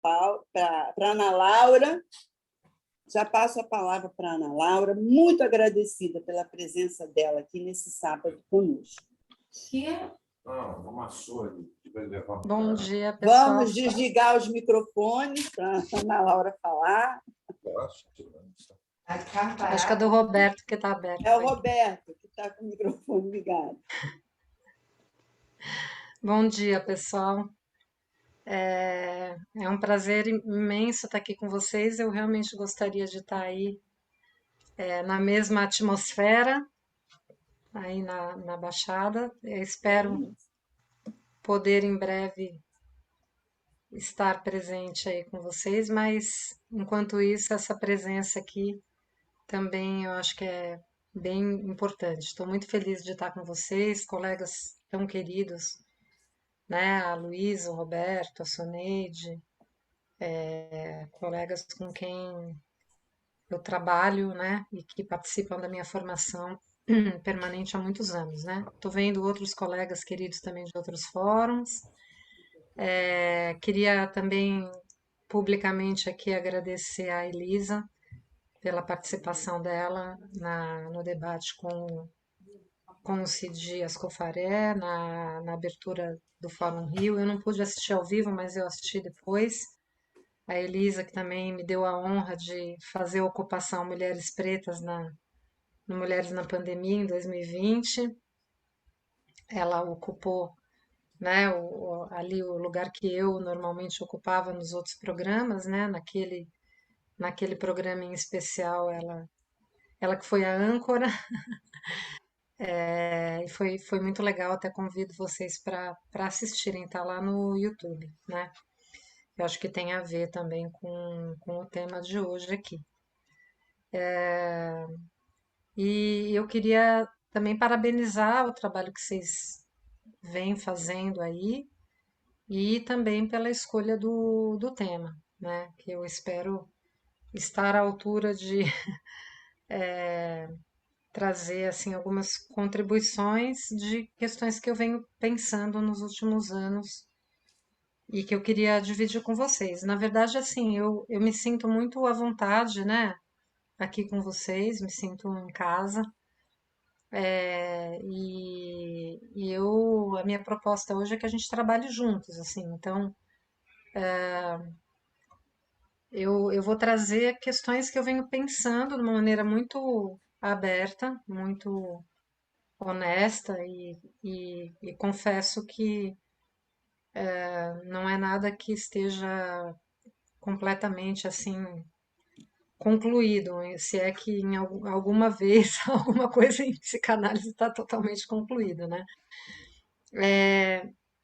para Ana Laura. Já passo a palavra para a Ana Laura, muito agradecida pela presença dela aqui nesse sábado conosco. Bom dia, pessoal. Vamos desligar os microfones para a Ana Laura falar. Acho que é do Roberto que está aberto. É o Roberto que está com o microfone ligado. Bom dia, pessoal. É um prazer imenso estar aqui com vocês. Eu realmente gostaria de estar aí na mesma atmosfera, aí na Baixada. Eu espero poder em breve estar presente aí com vocês, mas enquanto isso, essa presença aqui também eu acho que é bem importante. Estou muito feliz de estar com vocês, colegas tão queridos, né? A Luísa, o Roberto, a Soneide, colegas com quem eu trabalho, né? E que participam da minha formação permanente há muitos anos, né? Estou vendo outros colegas queridos também de outros fóruns. Queria também publicamente aqui agradecer a Elisa pela participação dela no debate com o Cid Ascofaré, na abertura do Fórum Rio. Eu não pude assistir ao vivo, mas eu assisti depois. A Elisa, que também me deu a honra de fazer a ocupação Mulheres Pretas no Mulheres na Pandemia em 2020. Ela ocupou, né, ali o lugar que eu normalmente ocupava nos outros programas, né, naquele programa em especial, ela que foi a âncora. E foi muito legal, até convido vocês para assistirem, tá lá no YouTube, né? Eu acho que tem a ver também com o tema de hoje aqui. E eu queria também parabenizar o trabalho que vocês vêm fazendo aí e também pela escolha do tema, né? Que eu espero estar à altura de trazer assim algumas contribuições de questões que eu venho pensando nos últimos anos e que eu queria dividir com vocês. Na verdade, assim, eu me sinto muito à vontade, né? Aqui com vocês, me sinto em casa. A minha proposta hoje é que a gente trabalhe juntos, assim. Então, eu vou trazer questões que eu venho pensando de uma maneira muito aberta, muito honesta e confesso que não é nada que esteja completamente assim concluído, se é que em alguma vez alguma coisa em psicanálise está totalmente concluída, né?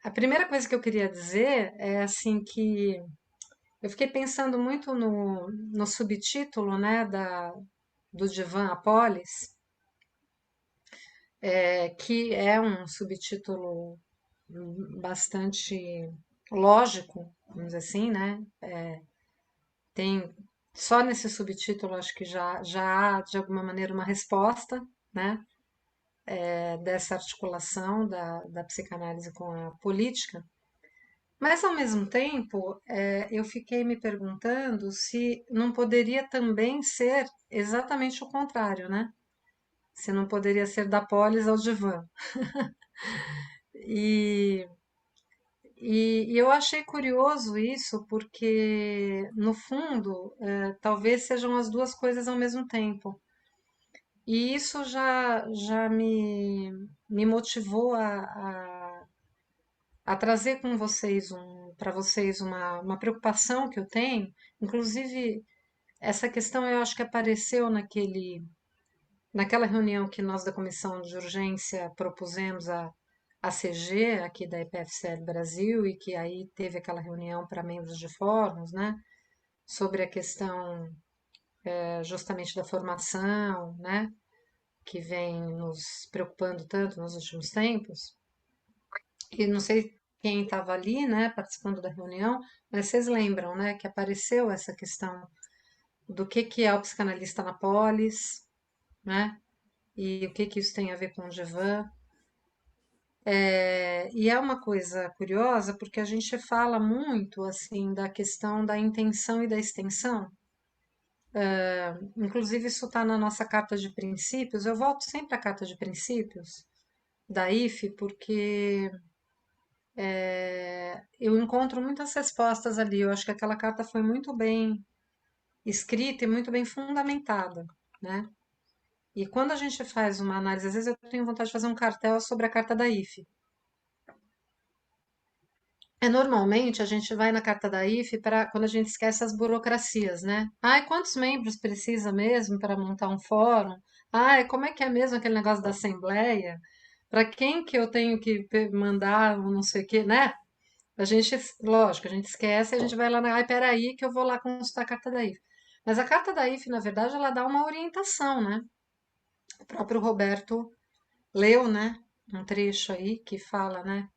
A primeira coisa que eu queria dizer é assim que eu fiquei pensando muito no subtítulo, né, do Divã Apolis, que é um subtítulo bastante lógico, vamos dizer assim, né? Tem só nesse subtítulo acho que já há de alguma maneira uma resposta, né? Dessa articulação da psicanálise com a política. Mas ao mesmo tempo, eu fiquei me perguntando se não poderia também ser exatamente o contrário, né? Se não poderia ser da polis ao divã. E E eu achei curioso isso, porque, no fundo, talvez sejam as duas coisas ao mesmo tempo. E isso já me motivou a trazer com vocês para vocês uma preocupação que eu tenho. Inclusive, essa questão eu acho que apareceu naquela reunião que nós da Comissão de Urgência propusemos a CG aqui da EPFCL Brasil e que aí teve aquela reunião para membros de fóruns, né, sobre a questão justamente da formação, né, que vem nos preocupando tanto nos últimos tempos. E não sei quem estava ali, né, participando da reunião, mas vocês lembram, né, que apareceu essa questão do que é o psicanalista na polis, né, e o que isso tem a ver com o Divan. E é uma coisa curiosa porque a gente fala muito assim da questão da intenção e da extensão. Inclusive, isso está na nossa carta de princípios. Eu volto sempre à carta de princípios da IFE, porque eu encontro muitas respostas ali. Eu acho que aquela carta foi muito bem escrita e muito bem fundamentada, né? E quando a gente faz uma análise, às vezes eu tenho vontade de fazer um cartel sobre a carta da IFE. Normalmente a gente vai na carta da IFE para quando a gente esquece as burocracias, né? Ai, quantos membros precisa mesmo para montar um fórum? Ai, como é que é mesmo aquele negócio da assembleia? Para quem que eu tenho que mandar, não sei o quê, né? A gente, lógico, a gente esquece e a gente vai lá na, ai, peraí que eu vou lá consultar a carta da IFE. Mas a carta da IFE, na verdade, ela dá uma orientação, né? O próprio Roberto leu, né? Um trecho aí que fala, né?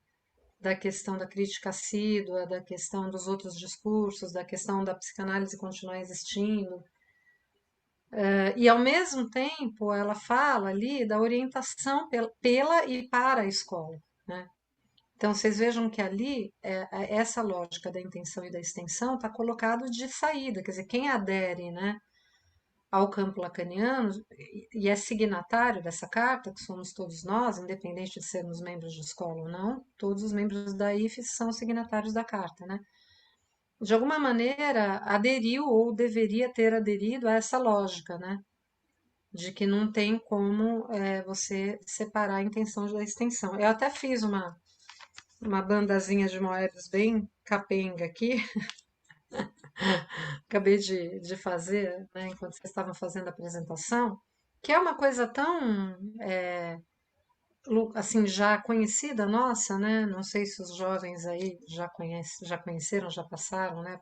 Da questão da crítica assídua, da questão dos outros discursos, da questão da psicanálise continuar existindo. E, ao mesmo tempo, ela fala ali da orientação pela e para a escola, né? Então, vocês vejam que ali, essa lógica da intenção e da extensão está colocado de saída, quer dizer, quem adere, né, ao campo lacaniano e é signatário dessa carta, que somos todos nós, independente de sermos membros de escola ou não, todos os membros da IFE são signatários da carta, né? De alguma maneira, aderiu ou deveria ter aderido a essa lógica, né? De que não tem como você separar a intenção da extensão. Eu até fiz uma bandazinha de moedas bem capenga aqui, acabei de fazer, né, enquanto vocês estavam fazendo a apresentação, que é uma coisa tão, assim, já conhecida nossa, né? Não sei se os jovens aí já conheceram, já passaram, né,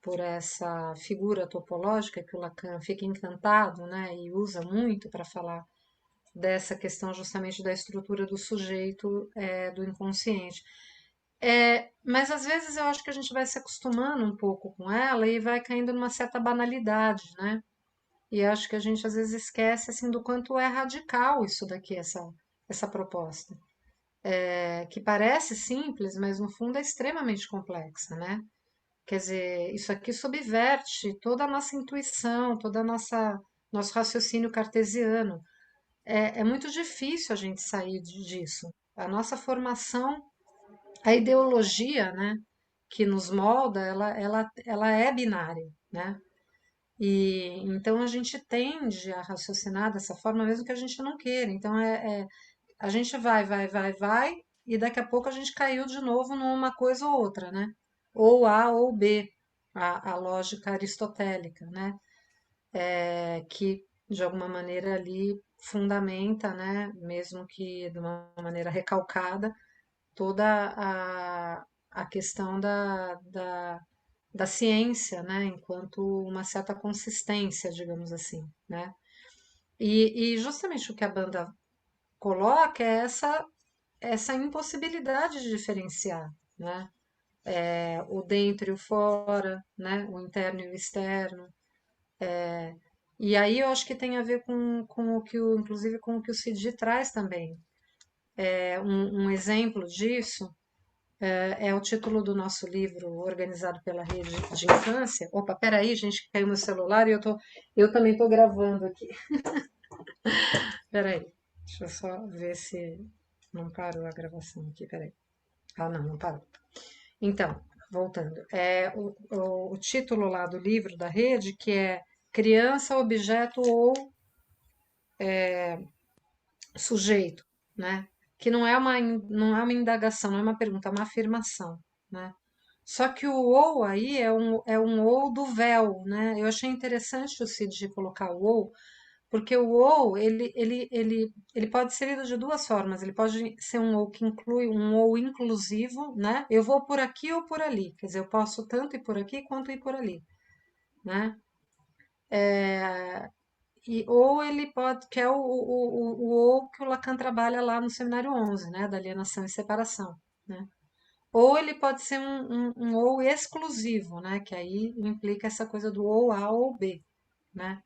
por essa figura topológica que o Lacan fica encantado, né, e usa muito para falar dessa questão justamente da estrutura do sujeito, do inconsciente. Mas às vezes eu acho que a gente vai se acostumando um pouco com ela e vai caindo numa certa banalidade, né? E acho que a gente às vezes esquece assim do quanto é radical isso daqui, essa proposta. Que parece simples, mas no fundo é extremamente complexa, né? Quer dizer, isso aqui subverte toda a nossa intuição, toda a nosso raciocínio cartesiano. É muito difícil a gente sair disso. A nossa formação, a ideologia, né, que nos molda, ela é binária, né? E então a gente tende a raciocinar dessa forma, mesmo que a gente não queira. Então a gente vai, e daqui a pouco a gente caiu de novo numa coisa ou outra, né? Ou A ou B, a lógica aristotélica, né? Que de alguma maneira ali fundamenta, né? Mesmo que de uma maneira recalcada, toda a questão da ciência, né, enquanto uma certa consistência, digamos assim, né? E justamente o que a banda coloca é essa impossibilidade de diferenciar, né? O dentro e o fora, né? O interno e o externo. E aí eu acho que tem a ver com o que inclusive com o que o Cid traz também. Um exemplo disso é o título do nosso livro, organizado pela Rede de Infância. Opa, peraí, gente, que caiu meu celular e eu também estou gravando aqui. Peraí, deixa eu só ver se não parou a gravação aqui, peraí. Ah, não, não parou. Então, voltando, o título lá do livro da Rede, que é Criança, Objeto ou Sujeito, né? Que não é uma indagação, não é uma pergunta, é uma afirmação, né? Só que o ou aí é um ou do véu, né? Eu achei interessante o Cid colocar o ou, porque o ou, ele pode ser lido de duas formas. Ele pode ser um ou que inclui um ou inclusivo, né? Eu vou por aqui ou por ali. Quer dizer, eu posso tanto ir por aqui quanto ir por ali, né? Ou ele pode, que é o ou que o Lacan trabalha lá no Seminário 11, né? Da alienação e separação, né? Ou ele pode ser um ou exclusivo, né? Que aí implica essa coisa do ou A ou B, né?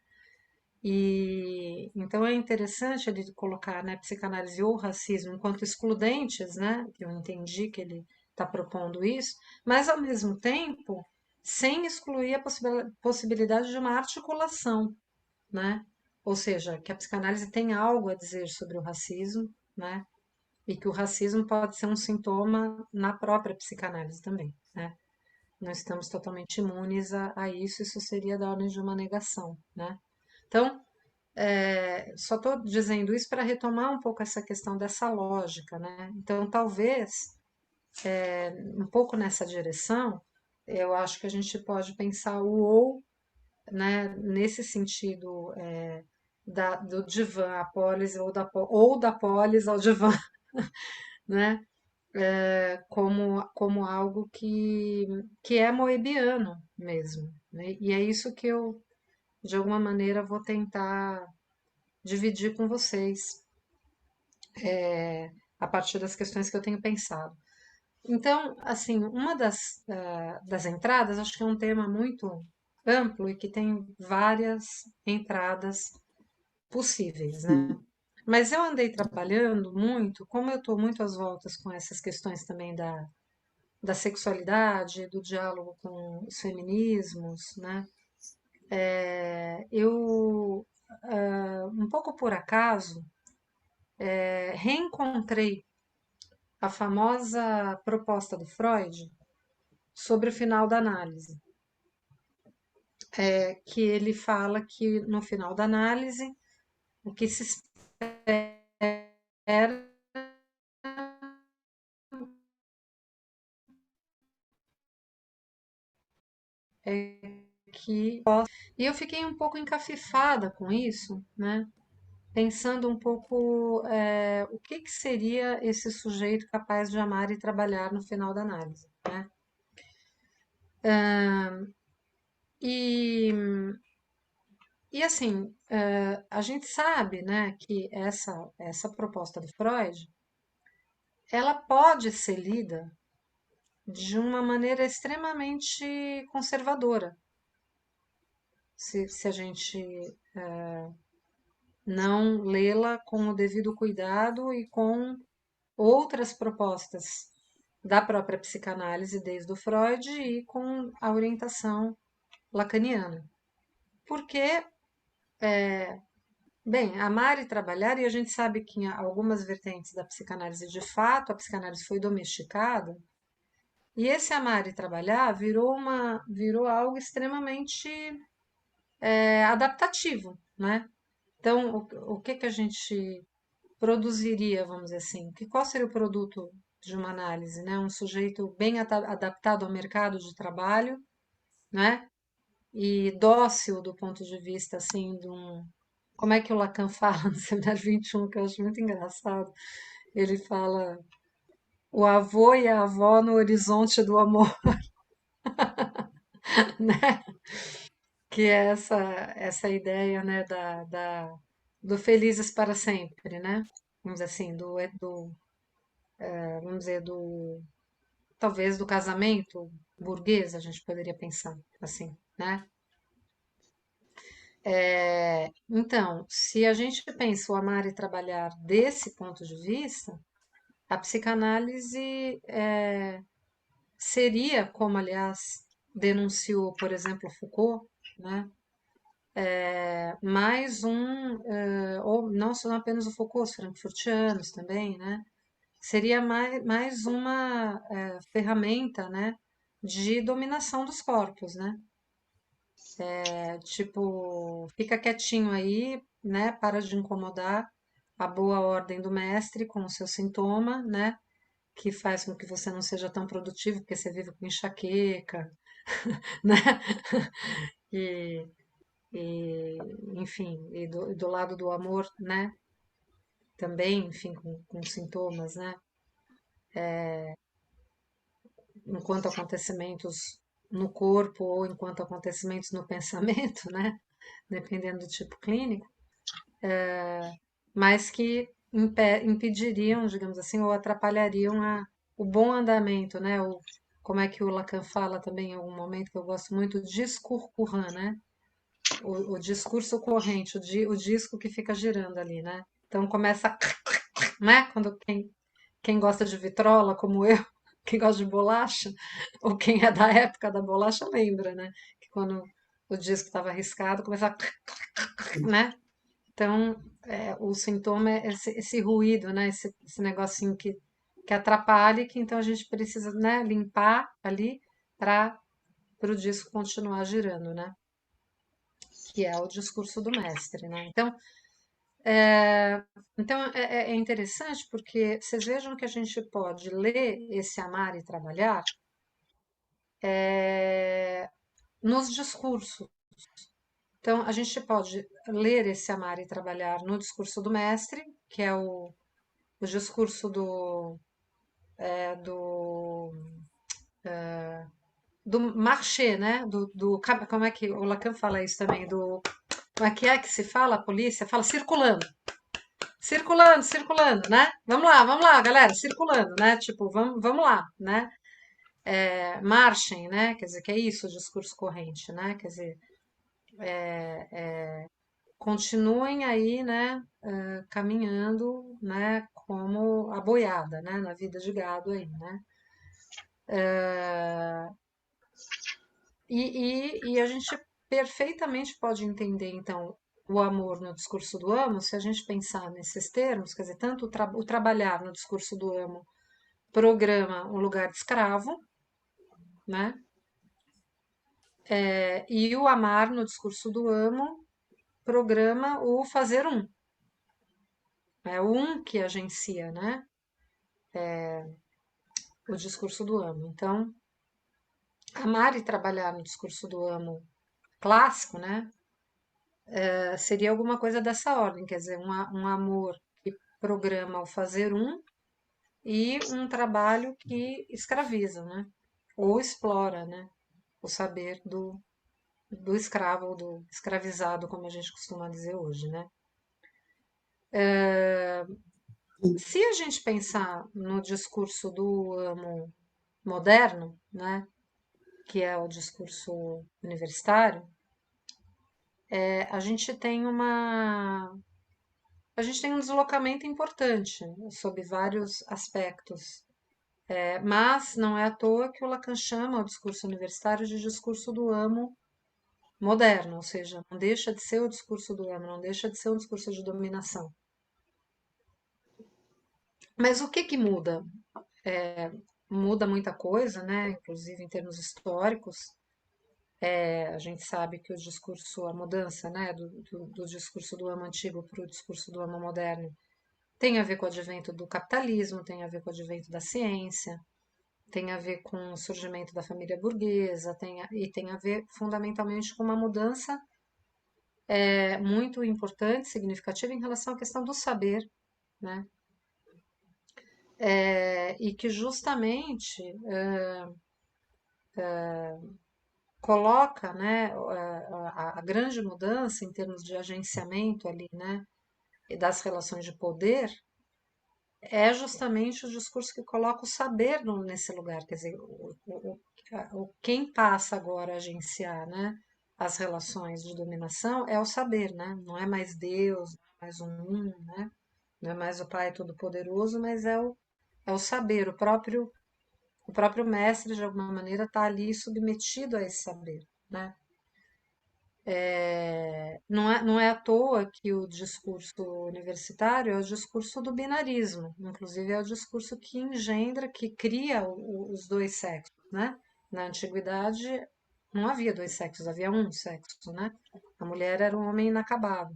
E então é interessante ele colocar, né, psicanálise ou racismo enquanto excludentes, né, que eu entendi que ele está propondo isso, mas ao mesmo tempo sem excluir a possibilidade de uma articulação, né? Ou seja, que a psicanálise tem algo a dizer sobre o racismo, né? E que o racismo pode ser um sintoma na própria psicanálise também, né? Não estamos totalmente imunes a isso, isso seria da ordem de uma negação, né? Então, só estou dizendo isso para retomar um pouco essa questão dessa lógica, né? Então, talvez, um pouco nessa direção, eu acho que a gente pode pensar o ou, né, nesse sentido do divã à polis ou da polis ao divã, né? Como algo que é moebiano mesmo, né? E é isso que eu, de alguma maneira, vou tentar dividir com vocês a partir das questões que eu tenho pensado. Então, assim, uma das entradas, acho que é um tema muito amplo e que tem várias entradas possíveis, né? Mas eu andei trabalhando muito, como eu estou muito às voltas com essas questões também da sexualidade, do diálogo com os feminismos, né? Eu, um pouco por acaso, reencontrei a famosa proposta do Freud sobre o final da análise, que ele fala que no final da análise o que se espera é que. E eu fiquei um pouco encafifada com isso, né? Pensando um pouco o que, que seria esse sujeito capaz de amar e trabalhar no final da análise, né? E, e assim, a gente sabe, né, que essa proposta do Freud, ela pode ser lida de uma maneira extremamente conservadora, se a gente não lê-la com o devido cuidado e com outras propostas da própria psicanálise, desde o Freud, e com a orientação lacaniana. Porque, bem, amar e trabalhar, e a gente sabe que em algumas vertentes da psicanálise, de fato, a psicanálise foi domesticada, e esse amar e trabalhar virou algo extremamente adaptativo, né? Então, o que que a gente produziria, vamos dizer assim? Qual seria o produto de uma análise, né? Um sujeito bem adaptado ao mercado de trabalho, né? E dócil do ponto de vista, assim, de um... Como é que o Lacan fala no Seminário 21, que eu acho muito engraçado? Ele fala o avô e a avó no horizonte do amor, né? Que é essa ideia, né, do felizes para sempre, né? Vamos dizer assim, vamos dizer, talvez do casamento burguês, a gente poderia pensar assim, né? Então, se a gente pensa o amar e trabalhar desse ponto de vista, a psicanálise seria, como aliás denunciou, por exemplo, Foucault, né? Mais ou não só apenas o Foucault, os frankfurtianos também, né? Seria mais uma ferramenta, né, de dominação dos corpos, né? Tipo, fica quietinho aí, né? Para de incomodar a boa ordem do mestre com o seu sintoma, né? Que faz com que você não seja tão produtivo, porque você vive com enxaqueca, né? E, e enfim, do lado do amor, né? Também, enfim, com sintomas, né? Enquanto acontecimentos no corpo ou enquanto acontecimentos no pensamento, né? Dependendo do tipo clínico, mas que impediriam, digamos assim, ou atrapalhariam o bom andamento, né? Como é que o Lacan fala também em algum momento, que eu gosto muito, discurso, né? o discurso corrente, o disco que fica girando ali, né? Então começa, né? Quando quem gosta de vitrola, como eu, quem gosta de bolacha, ou quem é da época da bolacha, lembra, né? Que quando o disco estava riscado, começava, né? Então, o sintoma é esse ruído, né? Esse negocinho que atrapalha e que então a gente precisa, né, limpar ali para o disco continuar girando, né? Que é o discurso do mestre, né? É, é interessante porque vocês vejam que a gente pode ler esse amar e trabalhar nos discursos. Então, a gente pode ler esse amar e trabalhar no discurso do mestre, que é o discurso do do marché, né? Como é que o Lacan fala isso também? Como é que se fala? A polícia fala circulando. Circulando, circulando, né? Vamos lá, galera, circulando, né? Tipo, vamos lá, né? Marchem, né? Quer dizer, que é isso o discurso corrente, né? Quer dizer, continuem aí, né? Caminhando, né? Como a boiada, né? Na vida de gado aí, né? E a gente perfeitamente pode entender, então, o amor no discurso do amo, se a gente pensar nesses termos, quer dizer, tanto o trabalhar no discurso do amo programa um lugar de escravo, né? E o amar no discurso do amo programa o fazer um. É o um que agencia, né? O discurso do amo. Então, amar e trabalhar no discurso do amo clássico, né? Seria alguma coisa dessa ordem, quer dizer, um amor que programa o fazer um e um trabalho que escraviza, né? Ou explora, né? O saber do escravo ou do escravizado, como a gente costuma dizer hoje, né? Se a gente pensar no discurso do amo moderno, né, que é o discurso universitário, a gente tem a gente tem um deslocamento importante sob vários aspectos. Mas não é à toa que o Lacan chama o discurso universitário de discurso do amo moderno, ou seja, não deixa de ser o discurso do amo, não deixa de ser um discurso de dominação. Mas o que que muda? Muda muita coisa, né? Inclusive em termos históricos. A gente sabe que o discurso, a mudança, né, do discurso do amo antigo para o discurso do amo moderno tem a ver com o advento do capitalismo, tem a ver com o advento da ciência, tem a ver com o surgimento da família burguesa, e tem a ver fundamentalmente com uma mudança muito importante, significativa em relação à questão do saber, né? E que justamente coloca, né, a grande mudança em termos de agenciamento ali, né, e das relações de poder é justamente o discurso que coloca o saber nesse lugar, quer dizer, quem passa agora a agenciar, né, as relações de dominação é o saber, né? Não é mais Deus, não é mais né? Não é mais o Pai Todo-Poderoso, mas é o saber, o próprio mestre, de alguma maneira, está ali submetido a esse saber, né? Não é à toa que o discurso universitário é o discurso do binarismo, inclusive é o discurso que engendra, que cria os dois sexos, né? Na antiguidade não havia dois sexos, havia um sexo, né? A mulher era um homem inacabado.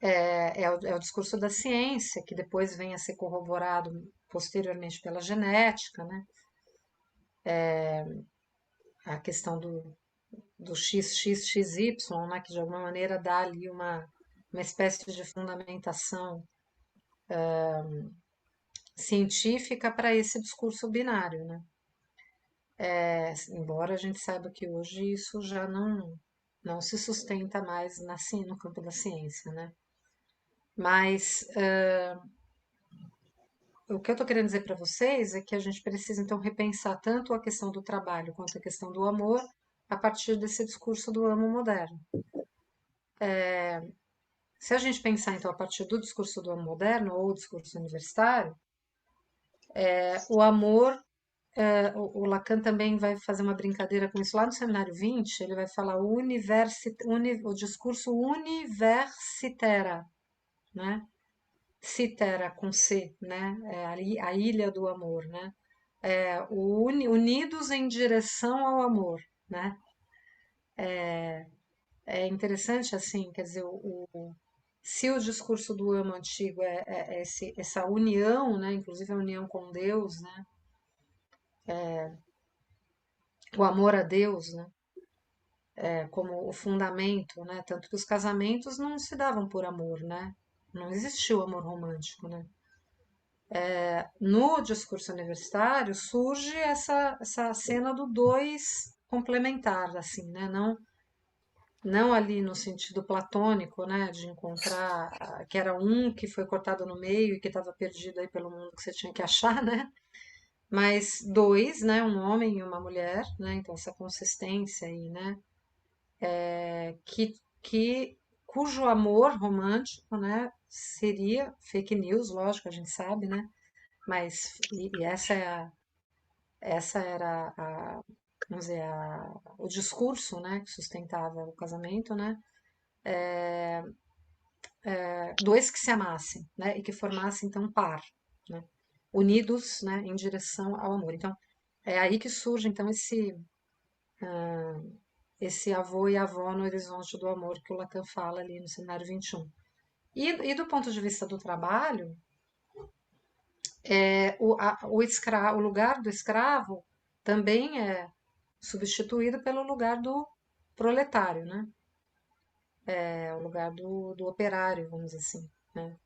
É o discurso da ciência, que depois vem a ser corroborado posteriormente pela genética, né? A questão do XXXY, né, que de alguma maneira dá ali uma espécie de fundamentação científica para esse discurso binário, né? Embora a gente saiba que hoje isso já não se sustenta mais no campo da ciência, né? Mas o que eu estou querendo dizer para vocês é que a gente precisa então repensar tanto a questão do trabalho quanto a questão do amor a partir desse discurso do amo moderno. Se a gente pensar, então, a partir do discurso do amo moderno ou discurso universitário, o amor, o Lacan também vai fazer uma brincadeira com isso lá no Seminário 20, ele vai falar o discurso universitera, né? Citera com C, né? A ilha do amor, né? Unidos em direção ao amor, né? É interessante assim, quer dizer, se o discurso do amo antigo é essa união, né? Inclusive a união com Deus, né? O amor a Deus, né? Como o fundamento, né? Tanto que os casamentos não se davam por amor, né? Não existiu amor romântico, né? No discurso universitário surge essa cena do dois complementar, assim, né? Não ali no sentido platônico, né? De encontrar que era um que foi cortado no meio e que estava perdido aí pelo mundo que você tinha que achar, né? Mas dois, né? Um homem e uma mulher, né? Então essa consistência aí, né? Que, cujo amor romântico, né? Seria fake news, lógico, a gente sabe, né? Mas e essa era vamos dizer, o discurso, né, que sustentava o casamento, né, dois que se amassem, né, e que formassem então um par, né, unidos, né, em direção ao amor. Então é aí que surge então esse avô e avó no horizonte do amor que o Lacan fala ali no Seminário 21. E do ponto de vista do trabalho, o lugar do escravo também é substituído pelo lugar do proletário, né? É o lugar do operário, vamos dizer assim, né?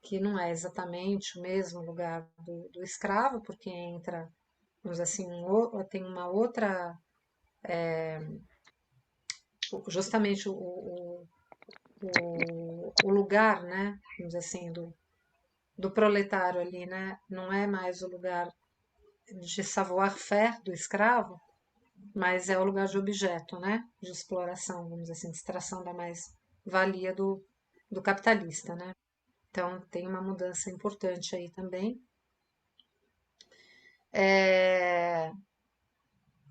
Que não é exatamente o mesmo lugar do escravo, porque entra, vamos dizer assim, tem uma outra, justamente o lugar, né? Vamos dizer assim, do proletário ali, né? Não é mais o lugar de savoir-faire do escravo, mas é o lugar de objeto, né? De exploração, vamos dizer assim, de extração da mais-valia do capitalista, né? Então tem uma mudança importante aí também. É,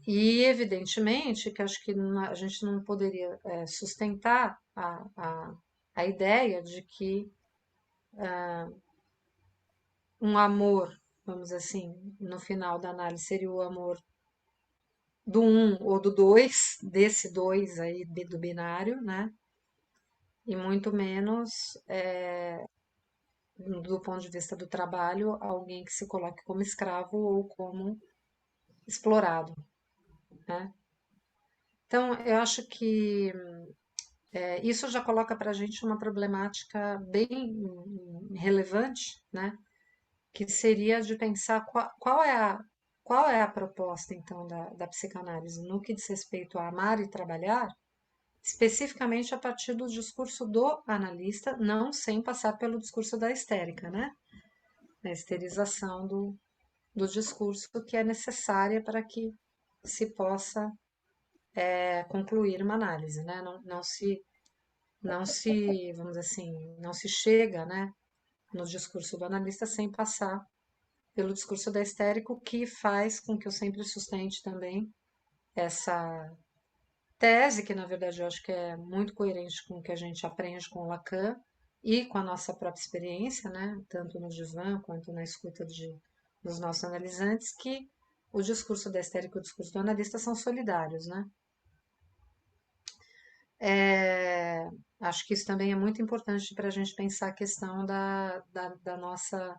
e evidentemente que acho que a gente não poderia sustentar a ideia de que um amor, vamos dizer assim, no final da análise seria o amor do um ou do dois, desse dois aí do binário, né? E muito menos do ponto de vista do trabalho, alguém que se coloque como escravo ou como explorado, né? Então, eu acho que isso já coloca para a gente uma problemática bem relevante, né? Que seria de pensar qual é a proposta, então, da psicanálise no que diz respeito a amar e trabalhar, especificamente a partir do discurso do analista, não sem passar pelo discurso da histérica, né? A histerização do discurso que é necessária para que se possa concluir uma análise, né? Não se, vamos dizer assim, não se chega, né, no discurso do analista sem passar pelo discurso da histérico, que faz com que eu sempre sustente também essa tese, que na verdade eu acho que é muito coerente com o que a gente aprende com o Lacan e com a nossa própria experiência, né, tanto no divã quanto na escuta dos nossos analisantes, que o discurso da histérica e o discurso do analista são solidários, né? É, acho que isso também é muito importante para a gente pensar a questão da nossa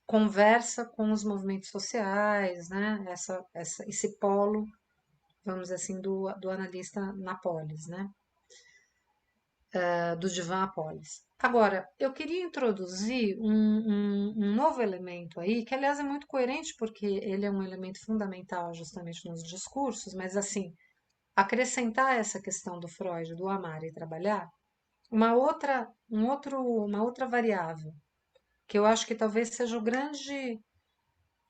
conversa com os movimentos sociais, né? Esse polo, vamos dizer assim, do analista na polis, né? Do divã à polis. Agora, eu queria introduzir um novo elemento aí, que aliás é muito coerente, porque ele é um elemento fundamental justamente nos discursos, mas assim, acrescentar essa questão do Freud, do amar e trabalhar, uma outra variável, que eu acho que talvez seja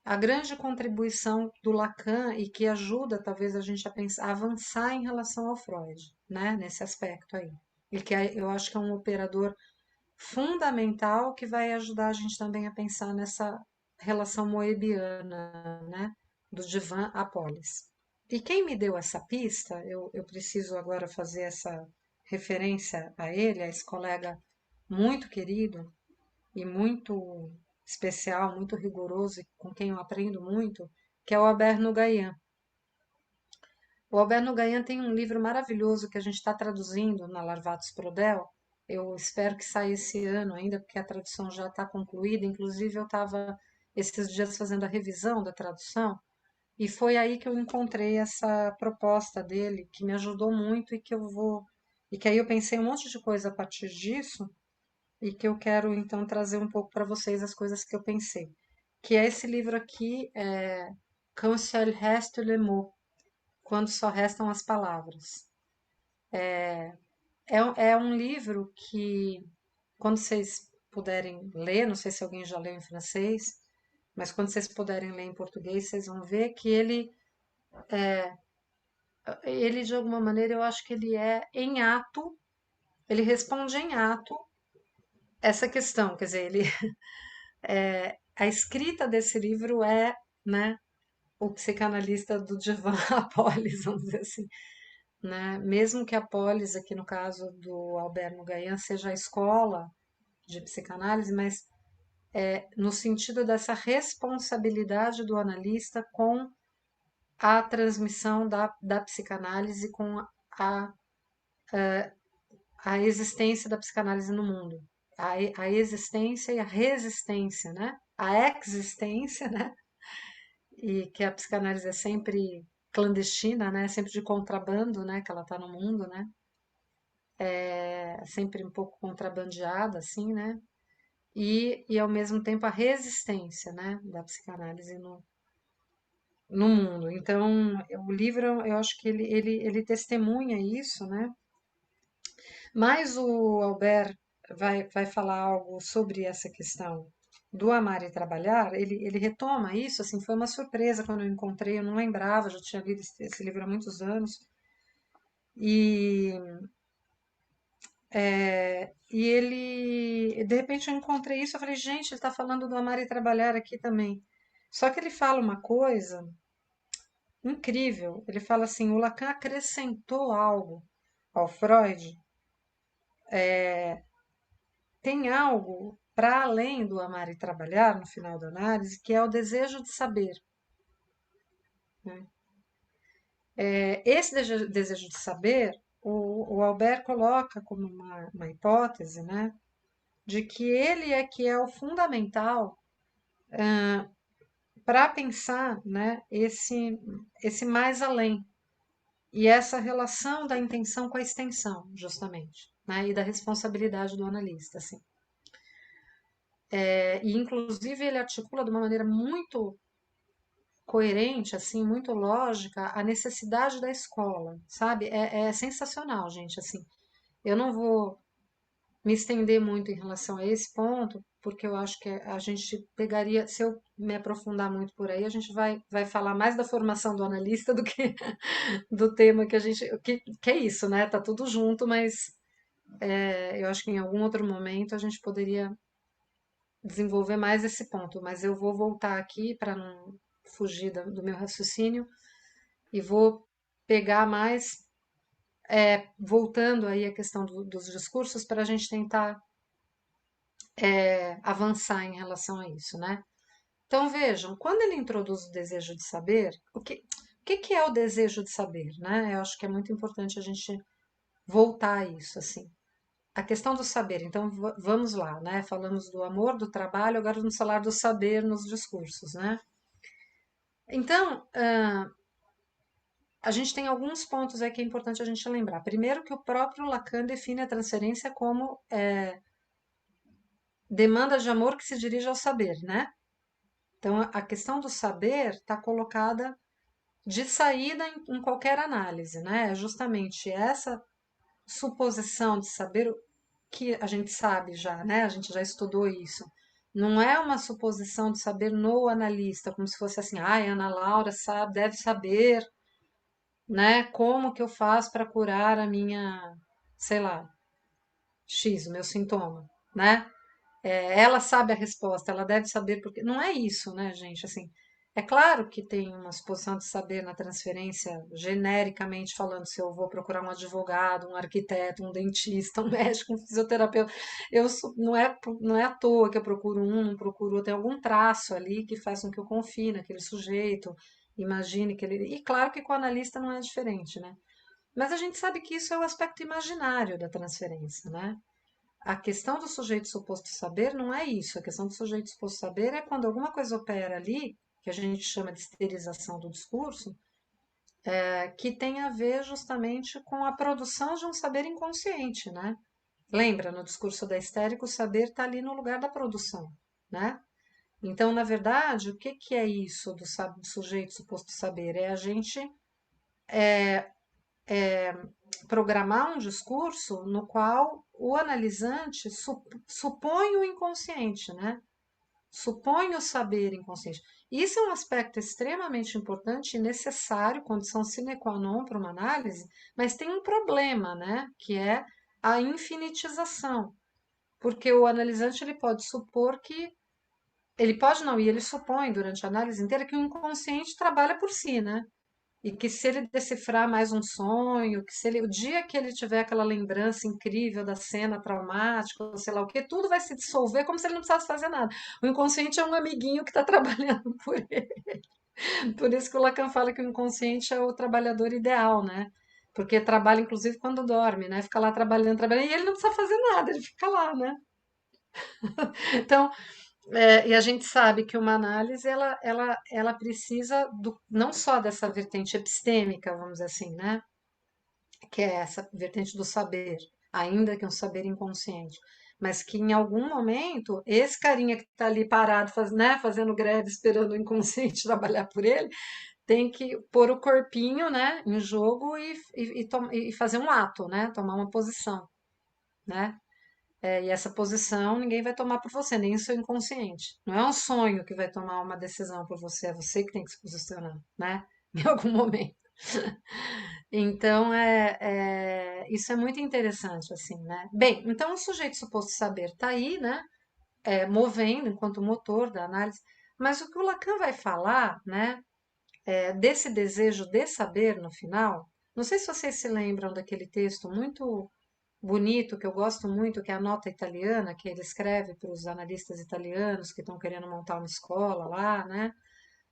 a grande contribuição do Lacan e que ajuda talvez a gente a pensar, a avançar em relação ao Freud, né, nesse aspecto aí. E que eu acho que é um operador fundamental que vai ajudar a gente também a pensar nessa relação moebiana, né, do divã à polis. E quem me deu essa pista, eu preciso agora fazer essa referência a ele, a esse colega muito querido e muito especial, muito rigoroso e com quem eu aprendo muito, que é o Albert Nougayan. O Albert Nougayan tem um livro maravilhoso que a gente está traduzindo na Larvatos Prodel. Eu espero que saia esse ano ainda, porque a tradução já está concluída. Inclusive, eu estava esses dias fazendo a revisão da tradução e foi aí que eu encontrei essa proposta dele, que me ajudou muito e que eu vou. E que aí eu pensei um monte de coisa a partir disso e que eu quero então trazer um pouco para vocês as coisas que eu pensei. Que é esse livro aqui, Quand seul reste le mot, quando só restam as palavras. É um livro que, quando vocês puderem ler, não sei se alguém já leu em francês, mas quando vocês puderem ler em português, vocês vão ver que ele de alguma maneira, eu acho que ele é em ato, ele responde em ato essa questão, quer dizer, a escrita desse livro é, né, o psicanalista do divã à polis, vamos dizer assim, né? Mesmo que a polis, aqui no caso do Albert Nougayan, seja a escola de psicanálise, mas no sentido dessa responsabilidade do analista com a transmissão da psicanálise, com a, a existência da psicanálise no mundo. A existência e a resistência, né? A existência, né? E que a psicanálise é sempre clandestina, né? Sempre de contrabando, né? Que ela está no mundo, né? É sempre um pouco contrabandeada, assim, né? E ao mesmo tempo a resistência, né? Da psicanálise no mundo. Então, o livro, eu acho que ele testemunha isso, né? Mas o Albert vai falar algo sobre essa questão do amar e trabalhar. Ele retoma isso, assim, foi uma surpresa quando eu encontrei, eu não lembrava, já tinha lido esse livro há muitos anos. E, e ele, de repente eu encontrei isso, eu falei, gente, ele está falando do amar e trabalhar aqui também. Só que ele fala uma coisa incrível. Ele fala assim, o Lacan acrescentou algo ao Freud, tem algo para além do amar e trabalhar, no final da análise, que é o desejo de saber, né? Esse desejo de saber, o Albert coloca como uma hipótese, né, de que ele é que é o fundamental para pensar, né, esse mais além e essa relação da intenção com a extensão, justamente, né, e da responsabilidade do analista, assim. E inclusive ele articula de uma maneira muito coerente, assim, muito lógica, a necessidade da escola, sabe? É sensacional, gente, assim. Eu não vou me estender muito em relação a esse ponto, porque eu acho que a gente pegaria, se eu me aprofundar muito por aí, a gente vai falar mais da formação do analista do que do tema que a gente, que é isso, né? Tá tudo junto, mas eu acho que em algum outro momento a gente poderia desenvolver mais esse ponto, mas eu vou voltar aqui para não fugir do meu raciocínio e vou pegar mais, voltando aí a questão dos discursos, para a gente tentar avançar em relação a isso, né? Então vejam, quando ele introduz o desejo de saber, o que é o desejo de saber, né? Eu acho que é muito importante a gente voltar a isso, assim. A questão do saber, então vamos lá, né? Falamos do amor, do trabalho, agora vamos falar do saber nos discursos, né? Então, a gente tem alguns pontos aí que é importante a gente lembrar. Primeiro, que o próprio Lacan define a transferência como demanda de amor que se dirige ao saber, né? Então, a questão do saber está colocada de saída em qualquer análise, né? É justamente essa suposição de saber que a gente sabe já, né? A gente já estudou isso, Não é uma suposição de saber no analista, como se fosse assim, ai, Ana Laura sabe, deve saber, né, como que eu faço para curar a minha, sei lá, X, o meu sintoma, né? Ela sabe a resposta, ela deve saber porque. Não é isso, né, gente? Assim, é claro que tem uma suposição de saber na transferência, genericamente falando, se eu vou procurar um advogado, um arquiteto, um dentista, um médico, um fisioterapeuta. Não é à toa que eu procuro um, não procuro outro. Tem algum traço ali que faz com que eu confie naquele sujeito, imagine que ele. E claro que com o analista não é diferente, né? Mas a gente sabe que isso é o aspecto imaginário da transferência, né? A questão do sujeito suposto saber não é isso. A questão do sujeito suposto saber é quando alguma coisa opera ali, que a gente chama de esterilização do discurso, que tem a ver justamente com a produção de um saber inconsciente, né? Lembra, no discurso da histérica, o saber está ali no lugar da produção, né? Então, na verdade, o que que é isso do sujeito suposto saber? É a gente programar um discurso no qual o analisante supõe o inconsciente, né? Supõe o saber inconsciente. Isso é um aspecto extremamente importante e necessário, condição sine qua non para uma análise, mas tem um problema, né? Que é a infinitização. Porque o analisante ele pode supor que. Ele pode não, e ele supõe durante a análise inteira que o inconsciente trabalha por si, né? E que se ele decifrar mais um sonho, que se ele, o dia que ele tiver aquela lembrança incrível da cena traumática, ou sei lá o que, tudo vai se dissolver como se ele não precisasse fazer nada. O inconsciente é um amiguinho que está trabalhando por ele. Por isso que o Lacan fala que o inconsciente é o trabalhador ideal, né? Porque trabalha inclusive quando dorme, né? Fica lá trabalhando, trabalhando, e ele não precisa fazer nada, ele fica lá, né? Então, e a gente sabe que uma análise ela precisa não só dessa vertente epistêmica, vamos dizer assim, né? Que é essa vertente do saber, ainda que um saber inconsciente, mas que em algum momento esse carinha que está ali parado, né, fazendo greve, esperando o inconsciente trabalhar por ele, tem que pôr o corpinho, né, em jogo e fazer um ato, né, tomar uma posição, né? E essa posição ninguém vai tomar por você, nem o seu inconsciente. Não é um sonho que vai tomar uma decisão por você, é você que tem que se posicionar, né? Em algum momento. Então, isso é muito interessante, assim, né? Bem, então o sujeito suposto saber está aí, né? Movendo enquanto motor da análise, mas o que o Lacan vai falar, né? Desse desejo de saber no final, não sei se vocês se lembram daquele texto muito bonito, que eu gosto muito, que é a nota italiana, que ele escreve para os analistas italianos que estão querendo montar uma escola lá, né?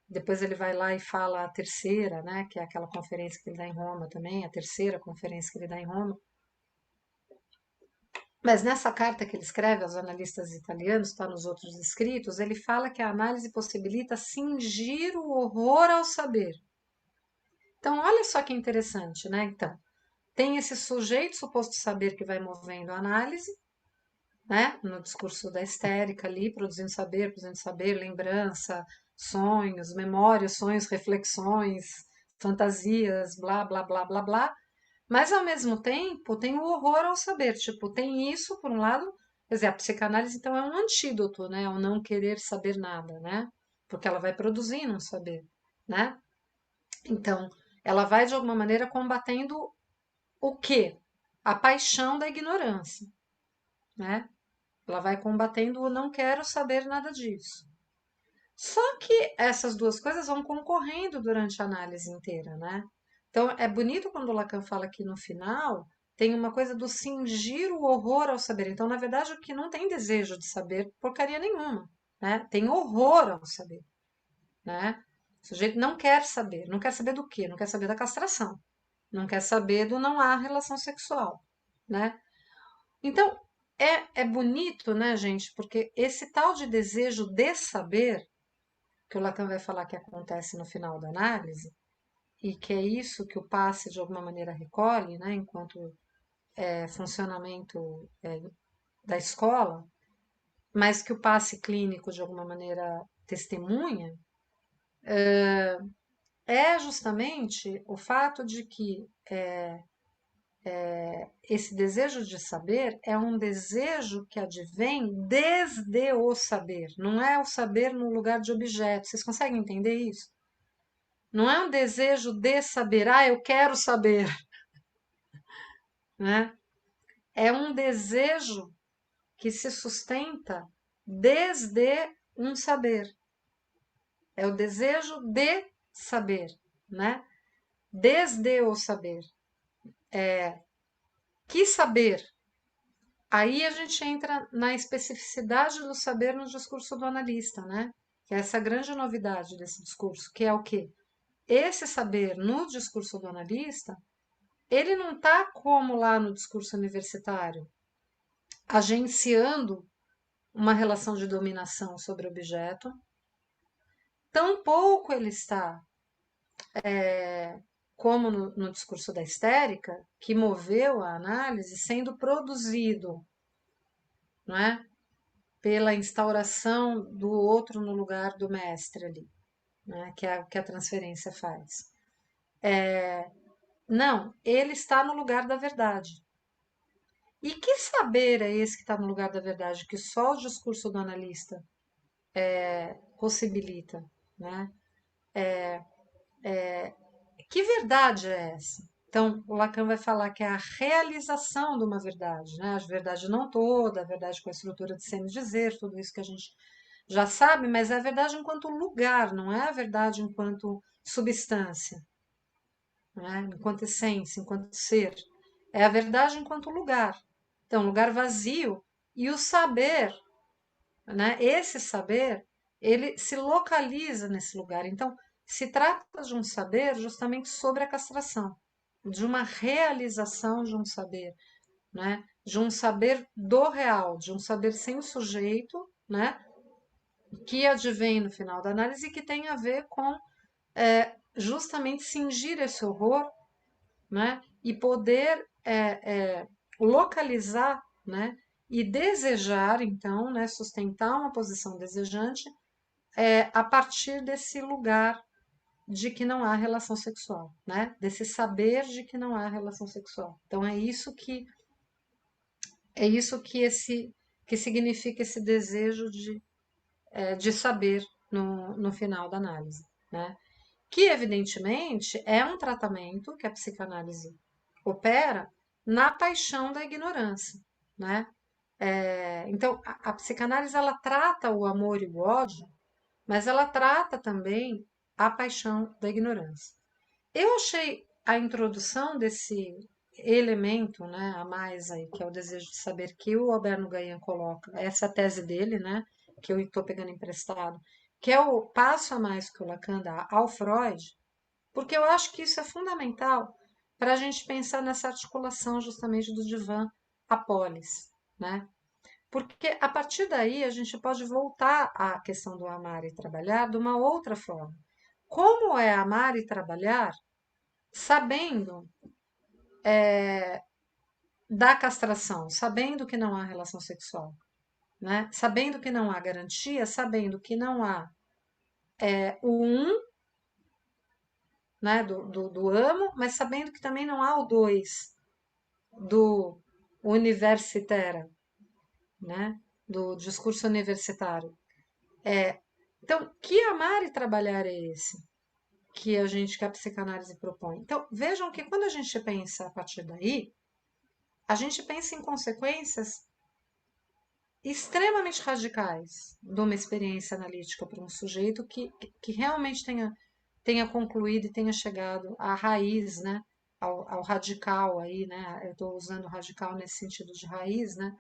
Depois ele vai lá e fala a terceira, né? Que é aquela conferência que ele dá em Roma também, a terceira conferência que ele dá em Roma. Mas nessa carta que ele escreve aos analistas italianos, está nos outros escritos, ele fala que a análise possibilita cingir o horror ao saber. Então, olha só que interessante, né? Então, tem esse sujeito suposto saber que vai movendo a análise, né? No discurso da histérica ali, produzindo saber, lembrança, sonhos, memórias, sonhos, reflexões, fantasias, blá, blá, blá, blá, blá. Mas ao mesmo tempo tem o horror ao saber, tipo, tem isso por um lado, quer dizer, a psicanálise então é um antídoto, né, ao não querer saber nada, né? Porque ela vai produzindo um saber, né? Então, ela vai de alguma maneira combatendo o quê? A paixão da ignorância, né? Ela vai combatendo o não quero saber nada disso. Só que essas duas coisas vão concorrendo durante a análise inteira, né? Então é bonito quando o Lacan fala que no final tem uma coisa do cingir o horror ao saber. Então, na verdade, o que não tem desejo de saber porcaria nenhuma, né? Tem horror ao saber, né? O sujeito não quer saber. Não quer saber do quê? Não quer saber da castração. Não quer saber do não há relação sexual, né? Então, é bonito, né, gente? Porque esse tal de desejo de saber, que o Lacan vai falar que acontece no final da análise, e que é isso que o passe de alguma maneira recolhe, né, enquanto funcionamento da escola, mas que o passe clínico de alguma maneira testemunha, é justamente o fato de que esse desejo de saber é um desejo que advém desde o saber, não é o saber no lugar de objeto. Vocês conseguem entender isso? Não é um desejo de saber, eu quero saber, né? É um desejo que se sustenta desde um saber. É o desejo de saber, né? Desde o saber. Que saber? Aí a gente entra na especificidade do saber no discurso do analista, né? Que é essa grande novidade desse discurso, que é o quê? Esse saber no discurso do analista, ele não está como lá no discurso universitário, agenciando uma relação de dominação sobre o objeto, tampouco ele está, como no discurso da histérica, que moveu a análise, sendo produzido, não é? Pela instauração do outro no lugar do mestre ali, né? Que é o que a transferência faz. Não, ele está no lugar da verdade. E que saber é esse que está no lugar da verdade, que só o discurso do analista possibilita, né? Que verdade é essa? Então, o Lacan vai falar que é a realização de uma verdade, né? A verdade não toda, a verdade com a estrutura de semi-dizer, tudo isso que a gente já sabe, mas é a verdade enquanto lugar, não é a verdade enquanto substância, né? Enquanto essência, enquanto ser. É a verdade enquanto lugar. Então, lugar vazio e o saber, né? Esse saber, ele se localiza nesse lugar. Então, se trata de um saber justamente sobre a castração, de uma realização de um saber, né? De um saber do real, de um saber sem o sujeito, né? Que advém no final da análise e que tem a ver com justamente cingir esse horror, né? E poder localizar, né? E desejar, então, né? Sustentar uma posição desejante a partir desse lugar de que não há relação sexual, né? Desse saber de que não há relação sexual. Então é isso que esse que significa esse desejo de saber no final da análise, né? Que evidentemente é um tratamento que a psicanálise opera na paixão da ignorância, né? Então a psicanálise ela trata o amor e o ódio, mas ela trata também a paixão da ignorância. Eu achei a introdução desse elemento, né, a mais aí, que é o desejo de saber que o Alberto Gayan coloca, essa é a tese dele, né, que eu estou pegando emprestado, que é o passo a mais que o Lacan dá ao Freud, porque eu acho que isso é fundamental para a gente pensar nessa articulação justamente do divã à polis, né? Porque a partir daí a gente pode voltar à questão do amar e trabalhar de uma outra forma. Como é amar e trabalhar sabendo da castração, sabendo que não há relação sexual, né? Sabendo que não há garantia, sabendo que não há o um, né, do amo, mas sabendo que também não há o dois do universitera, né? Do discurso universitário. Então, que amar e trabalhar é esse que a psicanálise propõe? Então, vejam que quando a gente pensa a partir daí, a gente pensa em consequências extremamente radicais de uma experiência analítica para um sujeito que realmente tenha concluído e tenha chegado à raiz, né? Ao radical aí, né? Eu estou usando radical nesse sentido de raiz, né?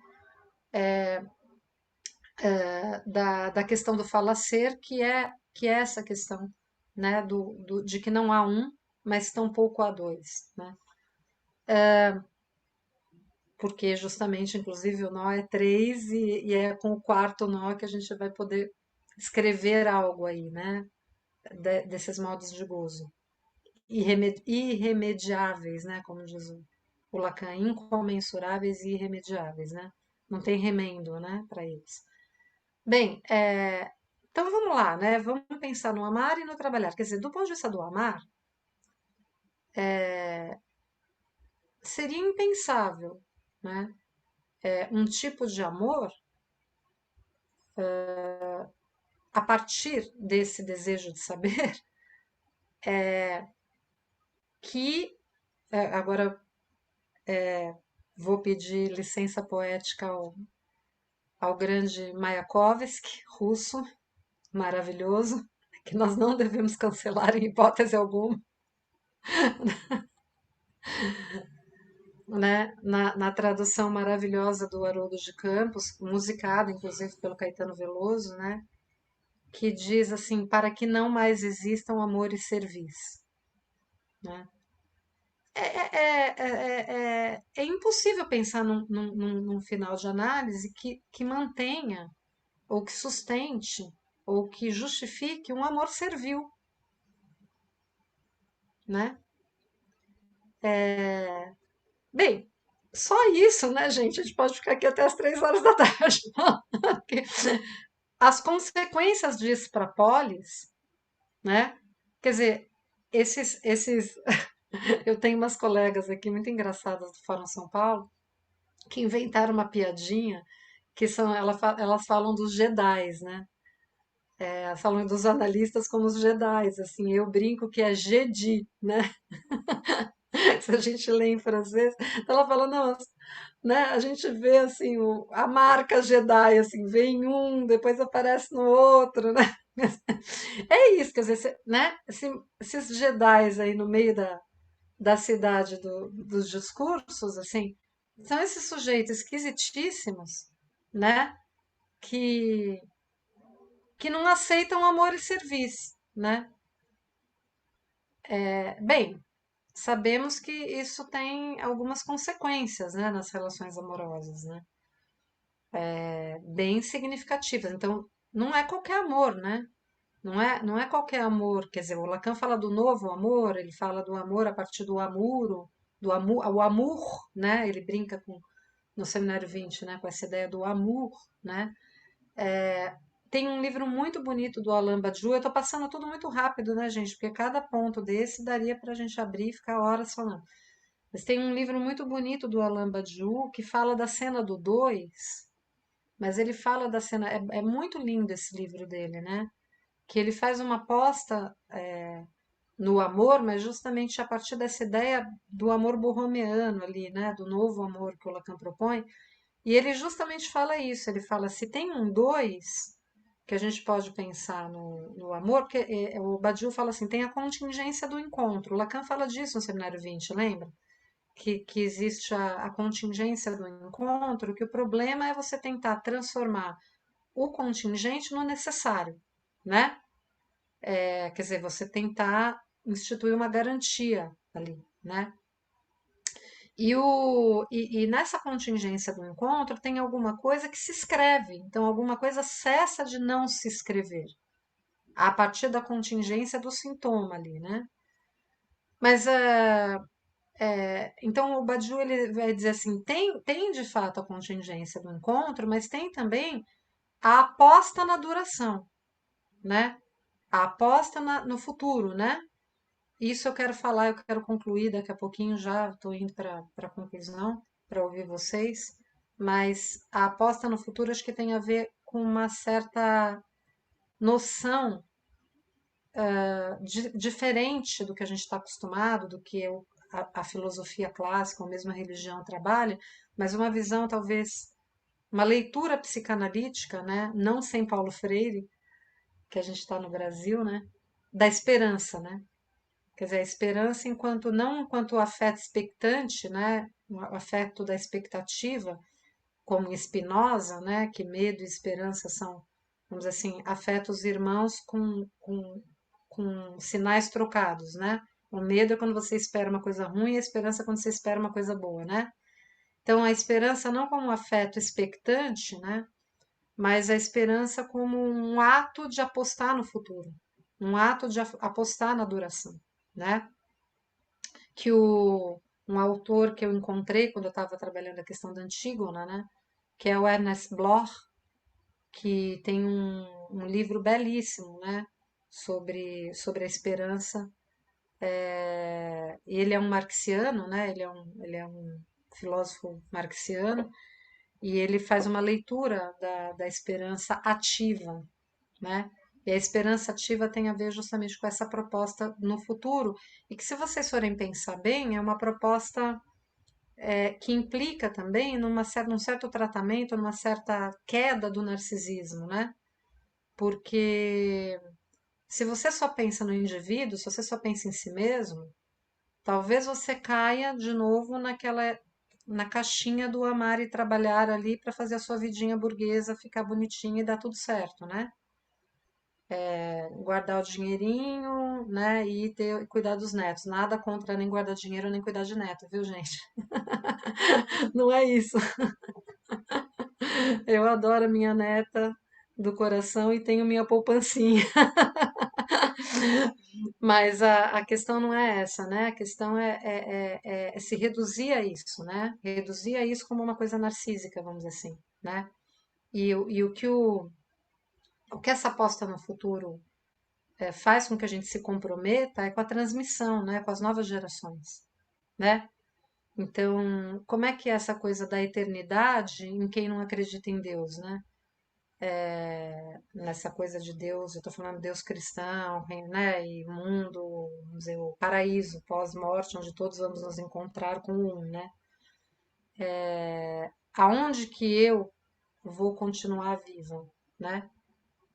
Da questão do falacer, que é essa questão, né? De que não há um, mas tampouco há dois, né? Porque justamente, inclusive, o nó é três e é com o quarto nó que a gente vai poder escrever algo aí, né? Desses modos de gozo. Irremediáveis, né? Como diz o Lacan, incomensuráveis e irremediáveis, né? Não tem remendo, né? Para eles. Bem, então vamos lá, né? Vamos pensar no amar e no trabalhar. Quer dizer, do ponto de vista do amar, seria impensável, né? Um tipo de amor a partir desse desejo de saber que agora vou pedir licença poética ao grande Mayakovsky, russo, maravilhoso, que nós não devemos cancelar em hipótese alguma, né? Na tradução maravilhosa do Haroldo de Campos, musicada inclusive pelo Caetano Veloso, né? Que diz assim, para que não mais existam amor e serviço, né? É impossível pensar num final de análise que mantenha, ou que sustente, ou que justifique um amor servil, né? Bem, só isso, né, gente? A gente pode ficar aqui até as 3 horas da tarde. Porque as consequências disso para a polis, né? Quer dizer, esses. Eu tenho umas colegas aqui muito engraçadas do Fórum São Paulo que inventaram uma piadinha que são, elas falam dos Jedis, né? Elas falam dos analistas como os Jedis, assim, eu brinco que é Jedi, né? Se a gente lê em francês, ela fala, não, né? A gente vê assim a marca Jedi, assim, vem um, depois aparece no outro, né? É isso, quer dizer, né? Esses Jedis aí no meio da cidade dos discursos, assim, são esses sujeitos esquisitíssimos, né? Que, que não aceitam amor e serviço, né? Bem, sabemos que isso tem algumas consequências, né, nas relações amorosas, né? Bem significativas. Então, não é qualquer amor, né? Não é qualquer amor. Quer dizer, o Lacan fala do novo amor, ele fala do amor a partir do amuro, o amor, né? Ele brinca no Seminário 20, né? Com essa ideia do amor, né? Tem um livro muito bonito do Alain Badiou. Eu estou passando tudo muito rápido, né, gente? Porque cada ponto desse daria para a gente abrir e ficar horas falando. Mas tem um livro muito bonito do Alain Badiou que fala da cena do dois, mas ele fala da cena. É muito lindo esse livro dele, né? Que ele faz uma aposta no amor, mas justamente a partir dessa ideia do amor borromeano ali, né? Do novo amor que o Lacan propõe. E ele justamente fala isso. Ele fala: se tem um dois que a gente pode pensar no amor, porque o Badiou fala assim: tem a contingência do encontro. O Lacan fala disso no Seminário 20, lembra? Que existe a contingência do encontro, que o problema é você tentar transformar o contingente no necessário, né? Quer dizer, você tentar instituir uma garantia ali, né? E nessa contingência do encontro tem alguma coisa que se escreve, então alguma coisa cessa de não se escrever, a partir da contingência do sintoma ali, né? Mas então o Badiou ele vai dizer assim, tem de fato a contingência do encontro, mas tem também a aposta na duração, né? A aposta no futuro, né? Isso eu quero falar, eu quero concluir daqui a pouquinho já, estou indo para a conclusão, para ouvir vocês, mas a aposta no futuro acho que tem a ver com uma certa noção diferente do que a gente está acostumado, do que a filosofia clássica ou mesmo a religião trabalha, mas uma visão talvez, uma leitura psicanalítica, né? Não sem Paulo Freire, que a gente está no Brasil, né? Da esperança, né? Quer dizer, a esperança enquanto não enquanto o afeto expectante, né? O afeto da expectativa, como em Spinoza, né? Que medo e esperança são, vamos dizer assim, afetos irmãos com sinais trocados, né? O medo é quando você espera uma coisa ruim, e a esperança é quando você espera uma coisa boa, né? Então, a esperança não como um afeto expectante, né? Mas a esperança como um ato de apostar no futuro, um ato de apostar na duração, né? Que um autor que eu encontrei quando eu estava trabalhando a questão da Antígona, né? Que é o Ernest Bloch, que tem um livro belíssimo, né? Sobre a esperança, Ele é um marxiano, né? Ele é um filósofo marxiano e ele faz uma leitura da esperança ativa, né? E a esperança ativa tem a ver justamente com essa proposta no futuro, e que, se vocês forem pensar bem, é uma proposta que implica também num certo tratamento, numa certa queda do narcisismo, né? Porque se você só pensa no indivíduo, se você só pensa em si mesmo, talvez você caia de novo na caixinha do amar e trabalhar ali para fazer a sua vidinha burguesa ficar bonitinha e dar tudo certo, né? Guardar o dinheirinho, né, e cuidar dos netos. Nada contra nem guardar dinheiro nem cuidar de neto, viu, gente? Não é isso. Eu adoro a minha neta do coração e tenho minha poupancinha. Mas a questão não é essa, né? A questão é se reduzir a isso, né? Reduzir a isso como uma coisa narcísica, vamos dizer assim, né? E o que essa aposta no futuro faz com que a gente se comprometa é com a transmissão, né? Com as novas gerações, né? Então, como é que é essa coisa da eternidade em quem não acredita em Deus, né? Nessa coisa de Deus, eu estou falando Deus cristão, né? E mundo, vamos dizer, o paraíso pós-morte, onde todos vamos nos encontrar com um, né? Aonde que eu vou continuar viva, né?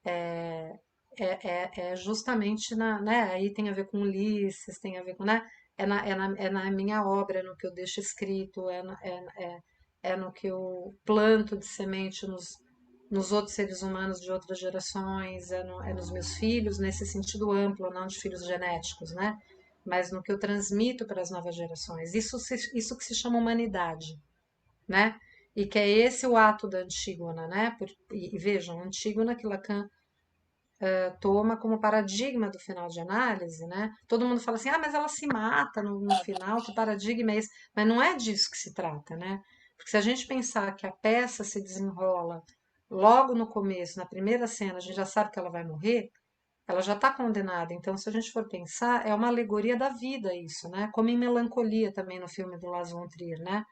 É justamente né? Aí tem a ver com Ulisses, tem a ver com, né? É na minha obra, é no que eu deixo escrito, é no que eu planto de semente nos outros seres humanos de outras gerações, é nos meus filhos, nesse sentido amplo, não de filhos genéticos, né? Mas no que eu transmito para as novas gerações. Isso que se chama humanidade, né? E que é esse o ato da Antígona, né? E vejam, Antígona que Lacan toma como paradigma do final de análise, né? Todo mundo fala assim, ah, mas ela se mata no final, que paradigma é esse? Mas não é disso que se trata, né? Porque se a gente pensar que a peça se desenrola logo no começo, na primeira cena, a gente já sabe que ela vai morrer, ela já está condenada. Então, se a gente for pensar, é uma alegoria da vida isso, né? Como em Melancolia também no filme do Lars von Trier, né?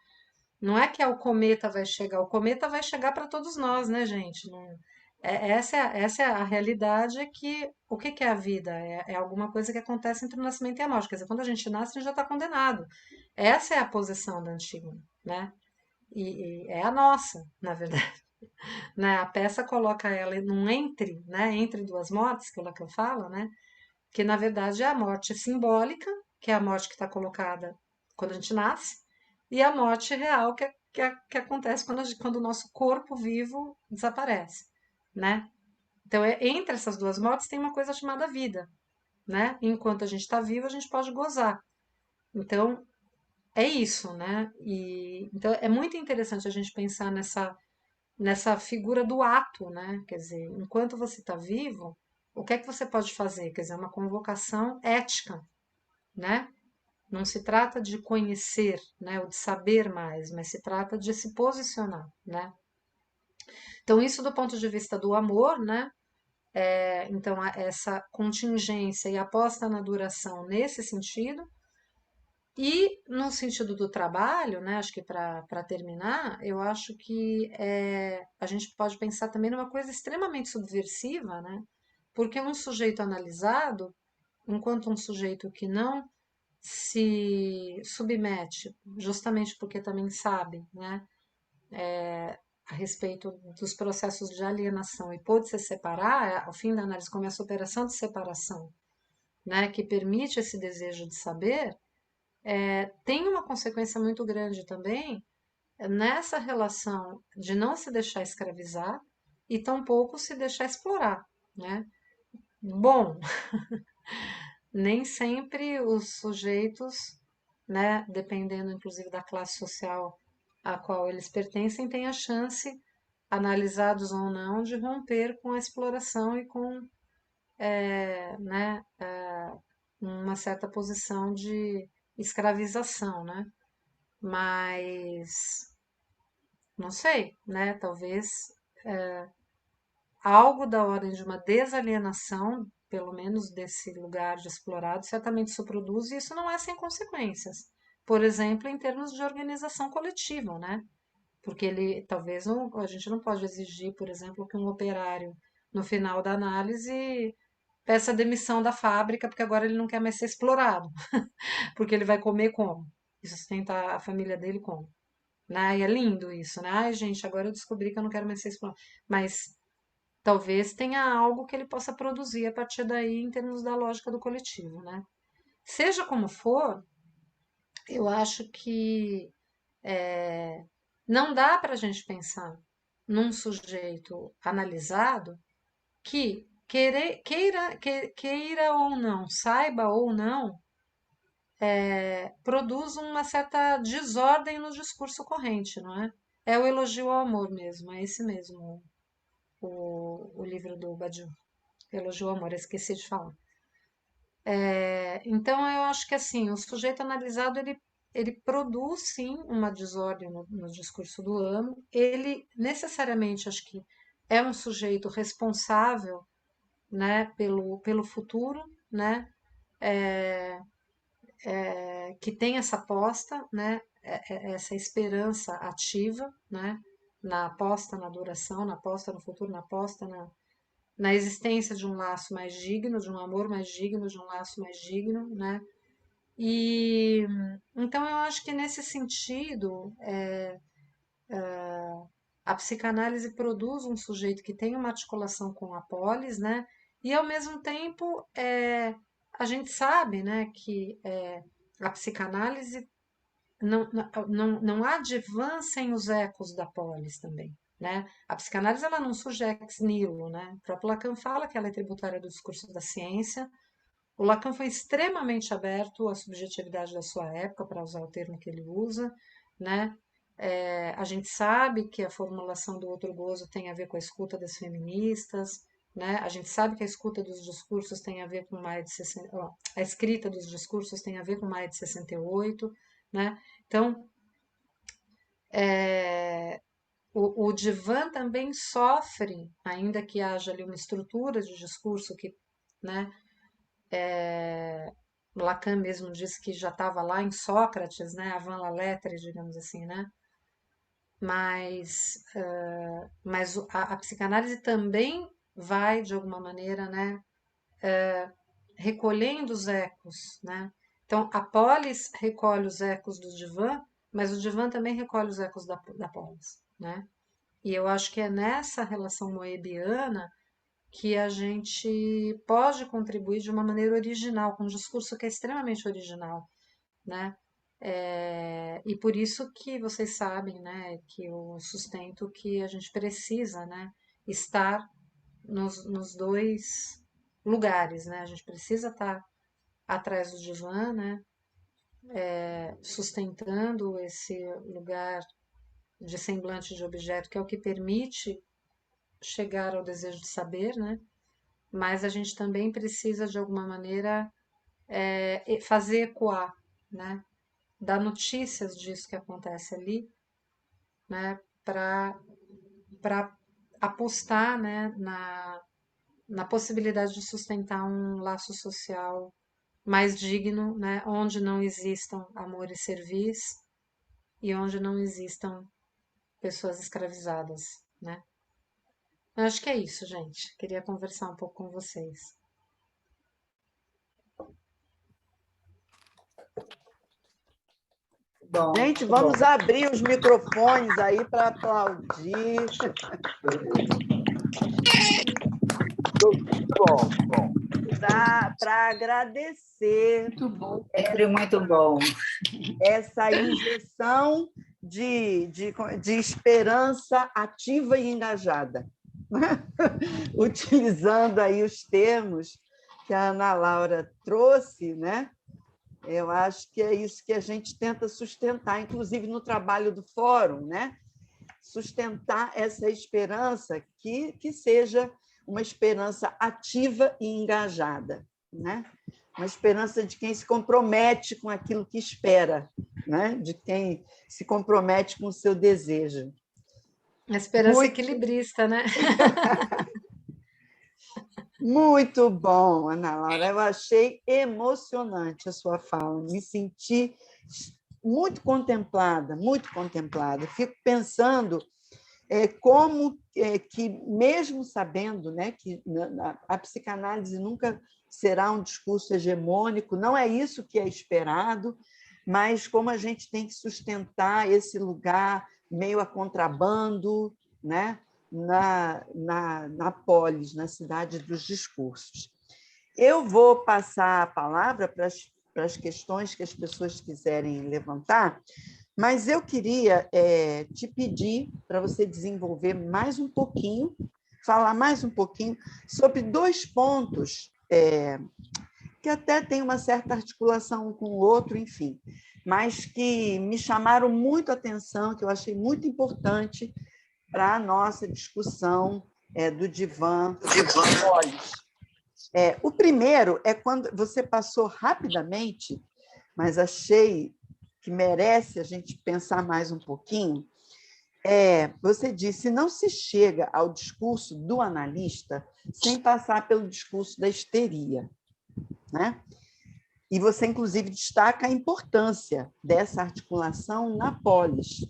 Não é que o cometa vai chegar, o cometa vai chegar para todos nós, né, gente? Essa é a realidade que o que que é a vida? É alguma coisa que acontece entre o nascimento e a morte. Quer dizer, quando a gente nasce, a gente já está condenado. Essa é a posição da Antígona, né? E é a nossa, na verdade. Né? A peça coloca ela num entre, né? Entre duas mortes, que é o que eu falo, né? Que na verdade é a morte simbólica, que é a morte que está colocada quando a gente nasce, e a morte real, que acontece quando o nosso corpo vivo desaparece, né? Então, entre essas duas mortes tem uma coisa chamada vida, né? Enquanto a gente está vivo, a gente pode gozar. Então, é isso, né? Então, é muito interessante a gente pensar nessa figura do ato, né? Quer dizer, enquanto você está vivo, o que é que você pode fazer? Quer dizer, uma convocação ética, né? Não se trata de conhecer, né, ou de saber mais, mas se trata de se posicionar, né? Então, isso do ponto de vista do amor, né? Então, essa contingência e aposta na duração nesse sentido. E no sentido do trabalho, né? Acho que para terminar, eu acho que a gente pode pensar também numa coisa extremamente subversiva, né? Porque um sujeito analisado, enquanto um sujeito que não se submete, justamente porque também sabe, né, a respeito dos processos de alienação e pôde se separar, ao fim da análise, como essa operação de separação, né, que permite esse desejo de saber, tem uma consequência muito grande também nessa relação de não se deixar escravizar e tampouco se deixar explorar, né? Bom, nem sempre os sujeitos, né, dependendo inclusive da classe social a qual eles pertencem, têm a chance, analisados ou não, de romper com a exploração e com, né, uma certa posição de escravização, né? Mas não sei, né? Talvez algo da ordem de uma desalienação pelo menos desse lugar de explorado, certamente isso produz, e isso não é sem consequências. Por exemplo, em termos de organização coletiva, né? Porque ele talvez não, a gente não pode exigir, por exemplo, que um operário, no final da análise, peça demissão da fábrica, porque agora ele não quer mais ser explorado, porque ele vai comer como? E sustentar a família dele como? Né? E é lindo isso, né? Ai, gente, agora eu descobri que eu não quero mais ser explorado. Mas talvez tenha algo que ele possa produzir a partir daí em termos da lógica do coletivo, né? Seja como for, eu acho que não dá para a gente pensar num sujeito analisado que queira ou não, saiba ou não, produz uma certa desordem no discurso corrente, não é? É o elogio ao amor mesmo, é esse mesmo o livro do Badiou. Elogio ao amor, eu esqueci de falar. Então, eu acho que assim, o sujeito analisado ele produz sim uma desordem no discurso do amo. Ele necessariamente acho que é um sujeito responsável, né, pelo futuro, né, que tem essa aposta, né, essa esperança ativa, né, na aposta na duração, na aposta no futuro, na aposta na existência de um laço mais digno, de um amor mais digno, de um laço mais digno, né? E então eu acho que nesse sentido a psicanálise produz um sujeito que tem uma articulação com a polis, né? E ao mesmo tempo a gente sabe, né, que a psicanálise não advancem os ecos da polis também, né? A psicanálise ela não surge ex nihilo, né? O próprio Lacan fala que ela é tributária do discurso da ciência. O Lacan foi extremamente aberto à subjetividade da sua época, para usar o termo que ele usa, né? A gente sabe que a formulação do outro gozo tem a ver com a escuta das feministas, né? A gente sabe que a escuta dos discursos tem a ver com Maia de 60, ó, a escrita dos discursos tem a ver com Maia de 68, né? Então, o divã também sofre, ainda que haja ali uma estrutura de discurso que, né, Lacan mesmo disse que já estava lá em Sócrates, né, avant la lettre, digamos assim, né? Mas a psicanálise também vai, de alguma maneira, né, recolhendo os ecos, né? Então, a polis recolhe os ecos do divã, mas o divã também recolhe os ecos da polis, né? E eu acho que é nessa relação moebiana que a gente pode contribuir de uma maneira original, com um discurso que é extremamente original, né? E por isso que vocês sabem, né, que eu sustento que a gente precisa, né, estar nos dois lugares, né? A gente precisa estar atrás do divã, né, sustentando esse lugar de semblante de objeto, que é o que permite chegar ao desejo de saber, né? Mas a gente também precisa, de alguma maneira, fazer ecoar, né? Dar notícias disso que acontece ali, né? Para apostar, né? Na possibilidade de sustentar um laço social mais digno, né? Onde não existam amor e cerviz e onde não existam pessoas escravizadas, né? Eu acho que é isso, gente. Queria conversar um pouco com vocês. Bom, Gente, vamos abrir os microfones aí para aplaudir. bom. Para agradecer Muito bom. Sempre muito bom. essa injeção de esperança ativa e engajada, utilizando aí os termos que a Ana Laura trouxe, né? Eu acho que é isso que a gente tenta sustentar, inclusive no trabalho do fórum, né? Sustentar essa esperança que seja uma esperança ativa e engajada, né? Uma esperança de quem se compromete com aquilo que espera, né? De quem se compromete com o seu desejo. A esperança equilibrista, né? Muito bom, Ana Laura. Eu achei emocionante a sua fala. Me senti muito contemplada, muito contemplada. Fico pensando como que, mesmo sabendo, né, que a psicanálise nunca será um discurso hegemônico, não é isso que é esperado, mas como a gente tem que sustentar esse lugar meio a contrabando, né, na polis, na cidade dos discursos. Eu vou passar a palavra para as questões que as pessoas quiserem levantar, mas eu queria te pedir para você desenvolver mais um pouquinho, falar mais um pouquinho sobre 2 pontos que até têm uma certa articulação um com o outro, enfim, mas que me chamaram muito a atenção, que eu achei muito importante para a nossa discussão do divã Polis. O primeiro é quando você passou rapidamente, mas achei que merece a gente pensar mais um pouquinho. Você disse, não se chega ao discurso do analista sem passar pelo discurso da histeria, né? E você, inclusive, destaca a importância dessa articulação na polis,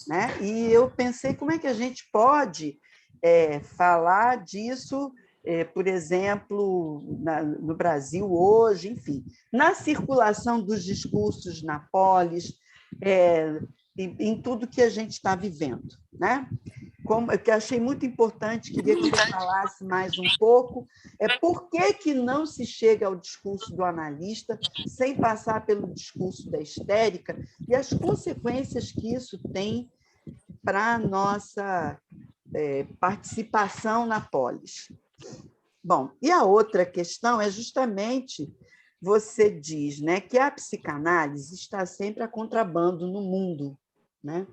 né? E eu pensei como é que a gente pode falar disso, por exemplo, no Brasil hoje, enfim, na circulação dos discursos na polis, em tudo que a gente está vivendo, né? Que achei muito importante, queria que você falasse mais um pouco, por que não se chega ao discurso do analista sem passar pelo discurso da histérica e as consequências que isso tem para a nossa participação na polis. Bom, e a outra questão é justamente, você diz, né, que a psicanálise está sempre a contrabando no mundo, né?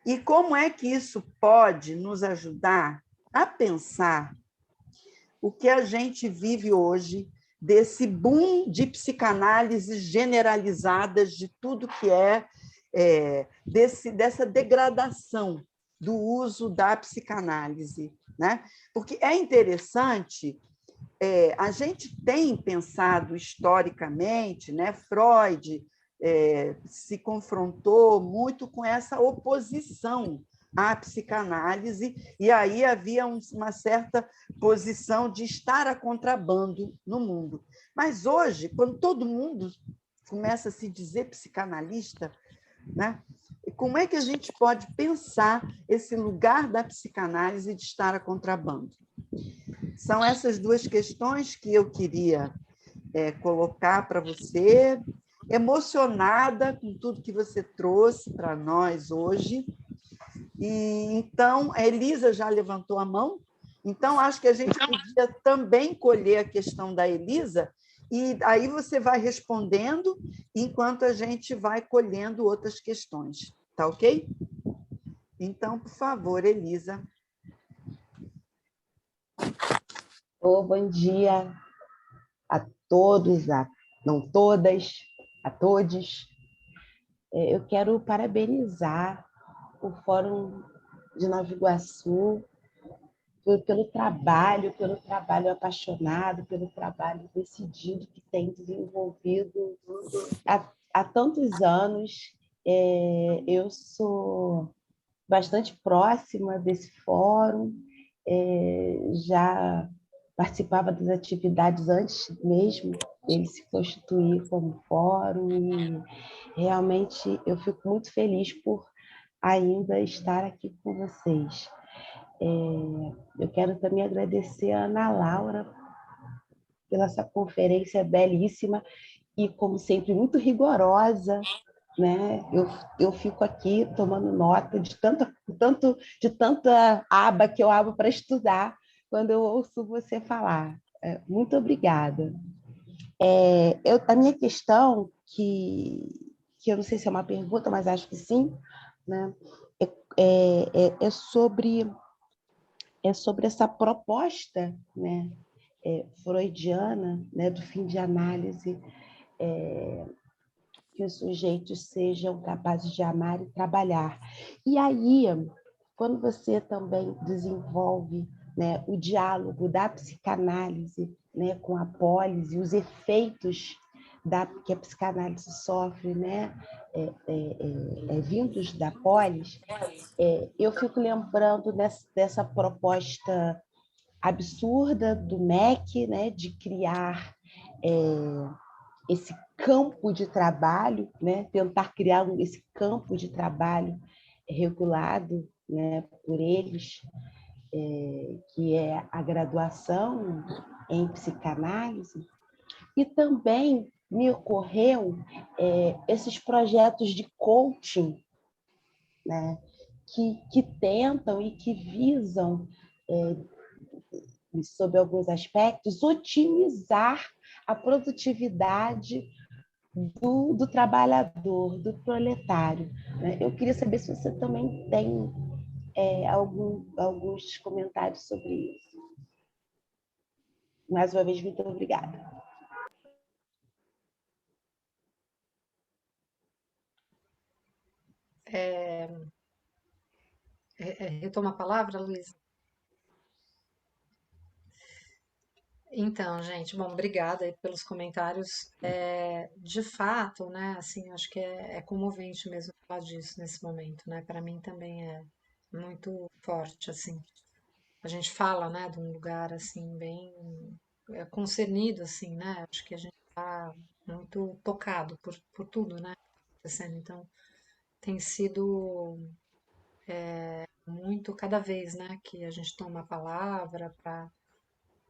E como é que isso pode nos ajudar a pensar o que a gente vive hoje, desse boom de psicanálises generalizadas de tudo que dessa degradação do uso da psicanálise, né? Porque é interessante, a gente tem pensado historicamente, né? Freud se confrontou muito com essa oposição à psicanálise, e aí havia uma certa posição de estar a contrabando no mundo. Mas hoje, quando todo mundo começa a se dizer psicanalista, né? Como é que a gente pode pensar esse lugar da psicanálise de estar a contrabando? São essas 2 questões que eu queria colocar para você, emocionada com tudo que você trouxe para nós hoje. E então, a Elisa já levantou a mão, então acho que a gente podia também colher a questão da Elisa, e aí você vai respondendo enquanto a gente vai colhendo outras questões. Tá ok? Então, por favor, Elisa. Bom dia a todos, não todas, a todos. Eu quero parabenizar o Fórum de Nova Iguaçu pelo trabalho apaixonado, pelo trabalho decidido que tem desenvolvido há tantos anos. Eu sou bastante próxima desse fórum, já participava das atividades antes mesmo dele se constituir como fórum, e realmente eu fico muito feliz por ainda estar aqui com vocês. Eu quero também agradecer a Ana Laura pela essa conferência belíssima e, como sempre, muito rigorosa, né? Eu fico aqui tomando nota de tanta aba que eu abro para estudar quando eu ouço você falar. Muito obrigada. A minha questão, que eu não sei se é uma pergunta, mas acho que sim, né? É sobre essa proposta, né, freudiana, né, do fim de análise, que os sujeitos sejam capazes de amar e trabalhar. E aí, quando você também desenvolve né, o diálogo da psicanálise, né, com a pólise, os efeitos que a psicanálise sofre, né, vindos da pólise, eu fico lembrando dessa proposta absurda do MEC, né, de criar esse campo de trabalho, né, tentar criar esse campo de trabalho regulado, né, por eles, que é a graduação em psicanálise, e também me ocorreu esses projetos de coaching, né, que tentam e que visam, sob alguns aspectos, otimizar a produtividade do trabalhador, do proletário, né? Eu queria saber se você também tem alguns comentários sobre isso. Mais uma vez, muito obrigada. Retoma a palavra, Luísa? Então, gente, bom, obrigada aí pelos comentários. De fato, né, assim, acho que é comovente mesmo falar disso nesse momento, né? Para mim também é muito forte, assim. A gente fala, né, de um lugar assim bem concernido, assim, né? Acho que a gente está muito tocado por tudo, né? Acontecendo. Então, tem sido muito cada vez, né, que a gente toma a palavra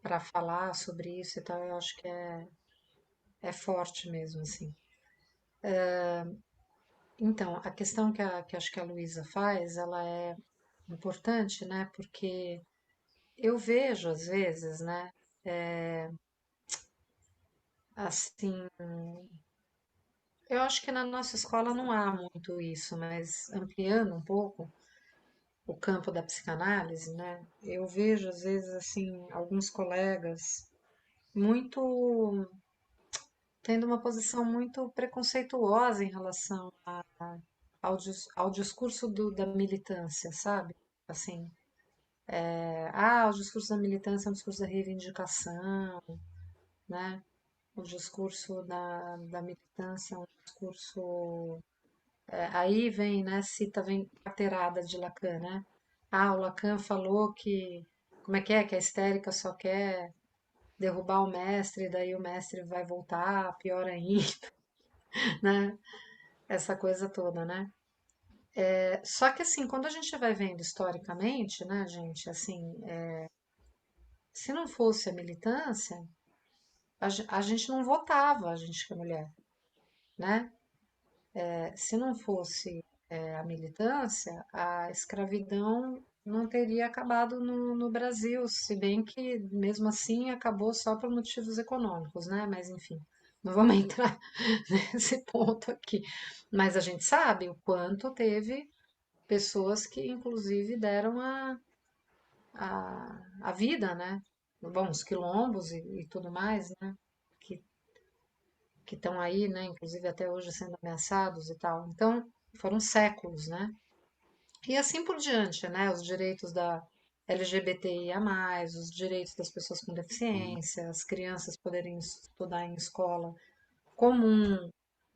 para falar sobre isso e tal, eu acho que é forte mesmo, assim. Então, a questão que acho que a Luísa faz, ela é importante, né, porque eu vejo às vezes, né, assim, eu acho que na nossa escola não há muito isso, mas ampliando um pouco o campo da psicanálise, né, eu vejo às vezes, assim, alguns colegas muito tendo uma posição muito preconceituosa em relação ao discurso da militância, sabe? Assim, o discurso da militância é um discurso da reivindicação, né? O discurso da militância é um discurso. Aí vem, né? Vem carteirada de Lacan, né? O Lacan falou que. Como é que é? Que a histérica só quer derrubar o mestre, daí o mestre vai voltar, pior ainda, né? Essa coisa toda, né? Só que assim, quando a gente vai vendo historicamente, né, gente, assim, se não fosse a militância, a gente não votava, a gente que é mulher, né? Se não fosse a militância, a escravidão não teria acabado no Brasil, se bem que mesmo assim acabou só por motivos econômicos, né? Mas enfim, não vamos entrar nesse ponto aqui. Mas a gente sabe o quanto teve pessoas que inclusive deram a vida, né? Bom, os quilombos e tudo mais, né? Que que estão aí, né? Inclusive até hoje sendo ameaçados e tal. Então, foram séculos, né? E assim por diante, né? Os direitos da LGBTIA+, os direitos das pessoas com deficiência, as crianças poderem estudar em escola comum,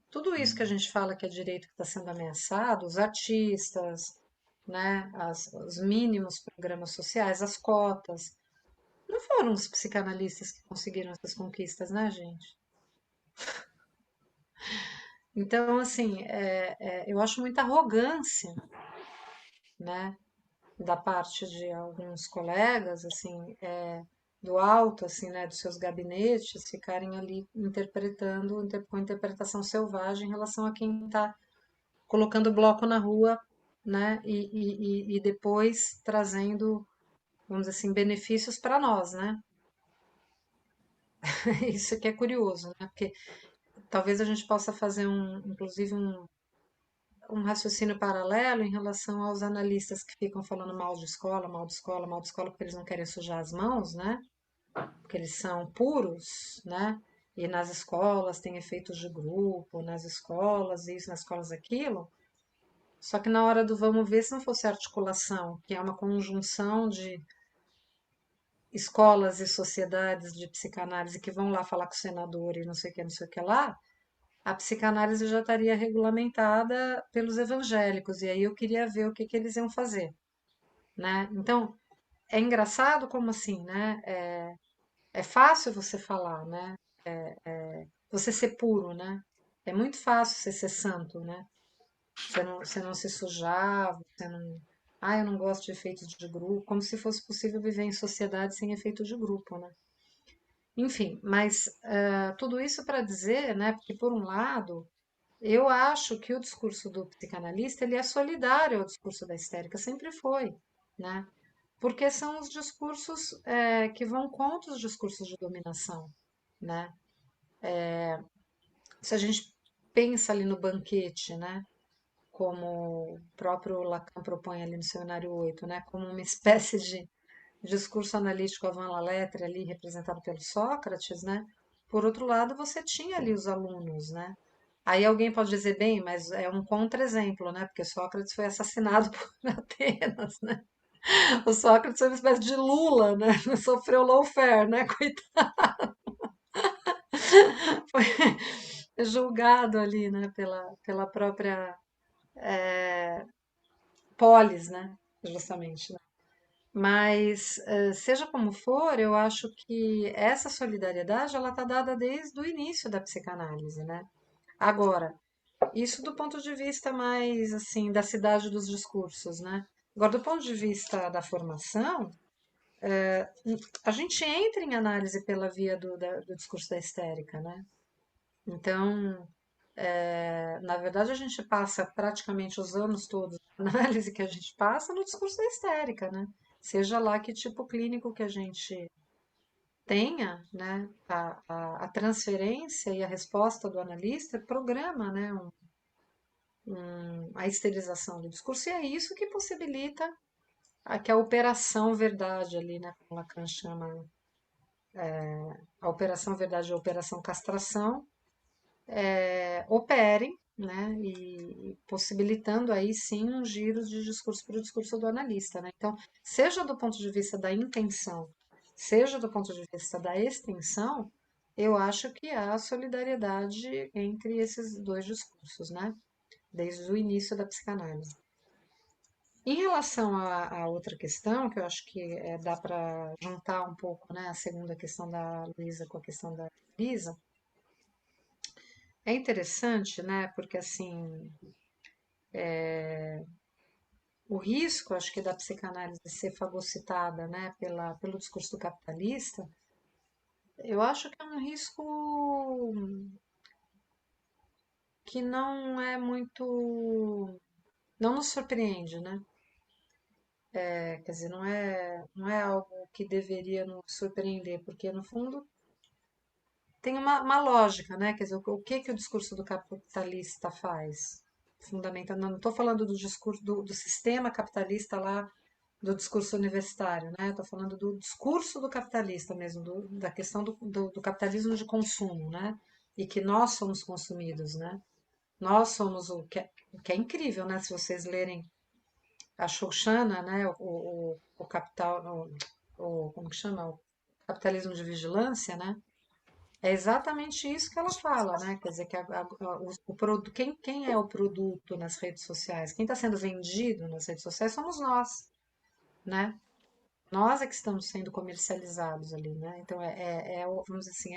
tudo isso que a gente fala que é direito que está sendo ameaçado, os artistas, né, os mínimos programas sociais, as cotas. Não foram os psicanalistas que conseguiram essas conquistas, né, gente? Então, assim, eu acho muita arrogância, né, da parte de alguns colegas, assim, do alto, assim, né, dos seus gabinetes, ficarem ali interpretando com interpretação selvagem em relação a quem está colocando bloco na rua, né, e depois trazendo, vamos dizer assim, benefícios para nós, né? Isso que é curioso, né? Porque talvez a gente possa fazer inclusive um raciocínio paralelo em relação aos analistas que ficam falando mal de escola, mal de escola, mal de escola, porque eles não querem sujar as mãos, né? Porque eles são puros, né? E nas escolas tem efeitos de grupo, nas escolas isso, nas escolas aquilo. Só que na hora do vamos ver, se não fosse a articulação, que é uma conjunção de escolas e sociedades de psicanálise que vão lá falar com o senador e não sei o que, não sei o que lá, a psicanálise já estaria regulamentada pelos evangélicos, e aí eu queria ver o que que eles iam fazer, né? Então, é engraçado como assim, né? É fácil você falar, né? Você ser puro, né? É muito fácil você ser santo, né? Você não se sujar, você não. Ah, eu não gosto de efeitos de grupo, como se fosse possível viver em sociedade sem efeito de grupo, né? Enfim, mas tudo isso para dizer, né? Porque por um lado, eu acho que o discurso do psicanalista ele é solidário ao discurso da histérica, sempre foi, né? Porque são os discursos que vão contra os discursos de dominação, né? Se a gente pensa ali no banquete, né? Como o próprio Lacan propõe ali no Seminário 8, né? Como uma espécie de discurso analítico avant la lettre ali representado pelo Sócrates, né? Por outro lado, você tinha ali os alunos, né? Aí alguém pode dizer, bem, mas é um contra-exemplo, né? Porque Sócrates foi assassinado por Atenas, né? O Sócrates foi uma espécie de Lula, né? Sofreu lawfare, né? Coitado. Foi julgado ali, né? Pela própria polis, né? Justamente, né? Mas, seja como for, eu acho que essa solidariedade, ela está dada desde o início da psicanálise, né? Agora, isso do ponto de vista mais, assim, da cidade dos discursos, né? Agora, do ponto de vista da formação, a gente entra em análise pela via do discurso da histérica, né? Então, na verdade, a gente passa praticamente os anos todos, a análise que a gente passa no discurso da histérica, né? Seja lá que tipo clínico que a gente tenha, né? A transferência e a resposta do analista programa, né? A esterilização do discurso, e é isso que possibilita que a operação verdade ali, né? Como Lacan chama a operação verdade e a operação castração, operem, né, e possibilitando aí sim um giro de discurso para o discurso do analista, né? Então, seja do ponto de vista da intenção, seja do ponto de vista da extensão, eu acho que há solidariedade entre esses dois discursos, né? Desde o início da psicanálise. Em relação à outra questão, que eu acho que dá para juntar um pouco, né, a segunda questão da Luísa com a questão da Lisa, é interessante, né, porque assim, o risco, acho que da psicanálise ser fagocitada, né, pelo discurso capitalista, eu acho que é um risco que não é muito, não nos surpreende, né? Quer dizer, não é algo que deveria nos surpreender, porque no fundo tem uma lógica, né? Quer dizer, o que que o discurso do capitalista faz? Fundamental, não estou falando do discurso do sistema capitalista lá, do discurso universitário, né? Estou falando do discurso do capitalista mesmo, da questão do capitalismo de consumo, né? E que nós somos consumidos, né? Nós somos o que é incrível, né? Se vocês lerem a Shoshana, né? O capital, como que chama? O capitalismo de vigilância, né? É exatamente isso que ela fala, né? Quer dizer, que quem é o produto nas redes sociais? Quem está sendo vendido nas redes sociais somos nós, né? Nós é que estamos sendo comercializados ali, né? Então, vamos dizer assim,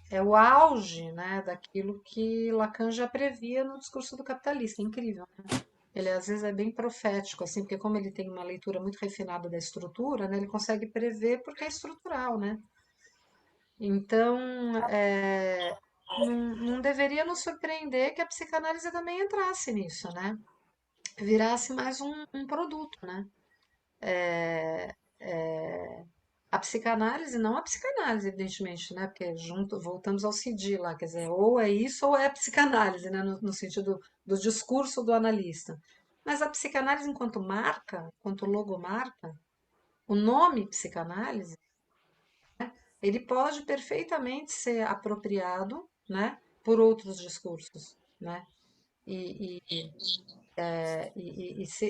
é o auge, né, daquilo que Lacan já previa no discurso do capitalista. É incrível, né? Ele, às vezes, é bem profético, assim, porque como ele tem uma leitura muito refinada da estrutura, né, ele consegue prever porque é estrutural, né? Então, não deveria nos surpreender que a psicanálise também entrasse nisso, né? Virasse mais um produto, né? A psicanálise, não a psicanálise, evidentemente, né? Porque voltamos ao CD lá, quer dizer, ou é isso ou é a psicanálise, né? No sentido do discurso do analista. Mas a psicanálise enquanto marca, enquanto logomarca, o nome psicanálise, ele pode perfeitamente ser apropriado, né, por outros discursos, né? E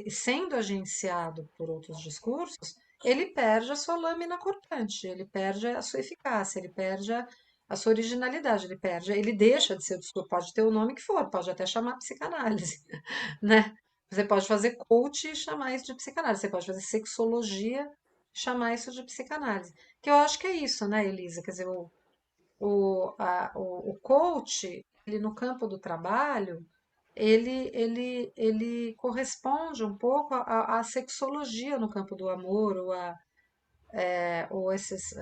sendo agenciado por outros discursos, ele perde a sua lâmina cortante, ele perde a sua eficácia, ele perde a sua originalidade, ele deixa de ser o discurso, pode ter o nome que for, pode até chamar psicanálise, né? Você pode fazer coach e chamar isso de psicanálise, você pode fazer sexologia e chamar isso de psicanálise. Que eu acho que é isso, né, Elisa? Quer dizer, o coach, ele no campo do trabalho, ele corresponde um pouco à sexologia no campo do amor, ou esses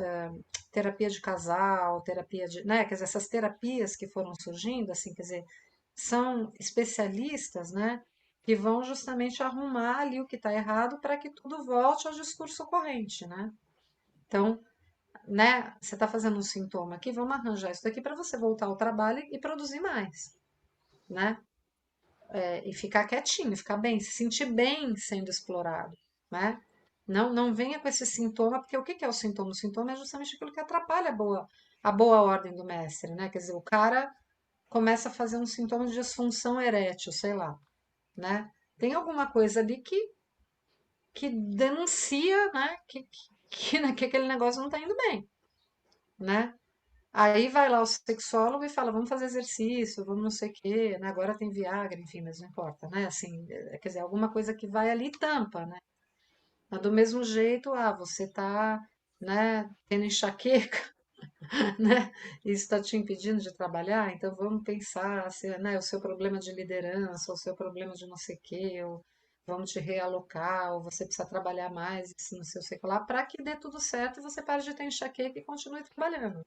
terapia de casal, terapia de, né, quer dizer, essas terapias que foram surgindo, assim, quer dizer, são especialistas, né, que vão justamente arrumar ali o que está errado para que tudo volte ao discurso corrente, né? Então, né, você está fazendo um sintoma aqui, vamos arranjar isso daqui para você voltar ao trabalho e produzir mais, né? E ficar quietinho, ficar bem, se sentir bem sendo explorado, né? Não venha com esse sintoma, porque o que é o sintoma? O sintoma é justamente aquilo que atrapalha a boa ordem do mestre, né? Quer dizer, o cara começa a fazer um sintoma de disfunção erétil, sei lá, né? Tem alguma coisa ali que denuncia, né? Que aquele negócio não está indo bem, né? Aí vai lá o sexólogo e fala, vamos fazer exercício, vamos não sei o quê, né? Agora tem Viagra, enfim, mas não importa, né? Assim, quer dizer, alguma coisa que vai ali e tampa, né? Mas do mesmo jeito, você tá, né, tendo enxaqueca, né? Isso está te impedindo de trabalhar, então vamos pensar se, né, o seu problema de liderança, o seu problema de não sei o quê, ou vamos te realocar, ou você precisa trabalhar mais, isso não sei o que lá, para que dê tudo certo e você pare de ter enxaqueca e continue trabalhando.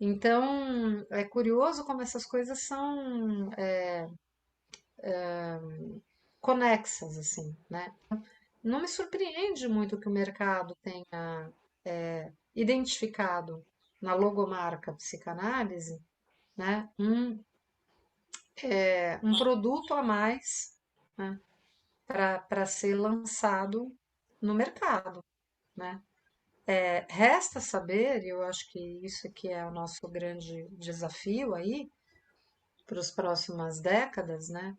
Então, é curioso como essas coisas são conexas, assim, né? Não me surpreende muito que o mercado tenha identificado na logomarca psicanálise, né, um produto a mais, né, para ser lançado no mercado, né? Resta saber, e eu acho que isso que é o nosso grande desafio aí, para as próximas décadas, né?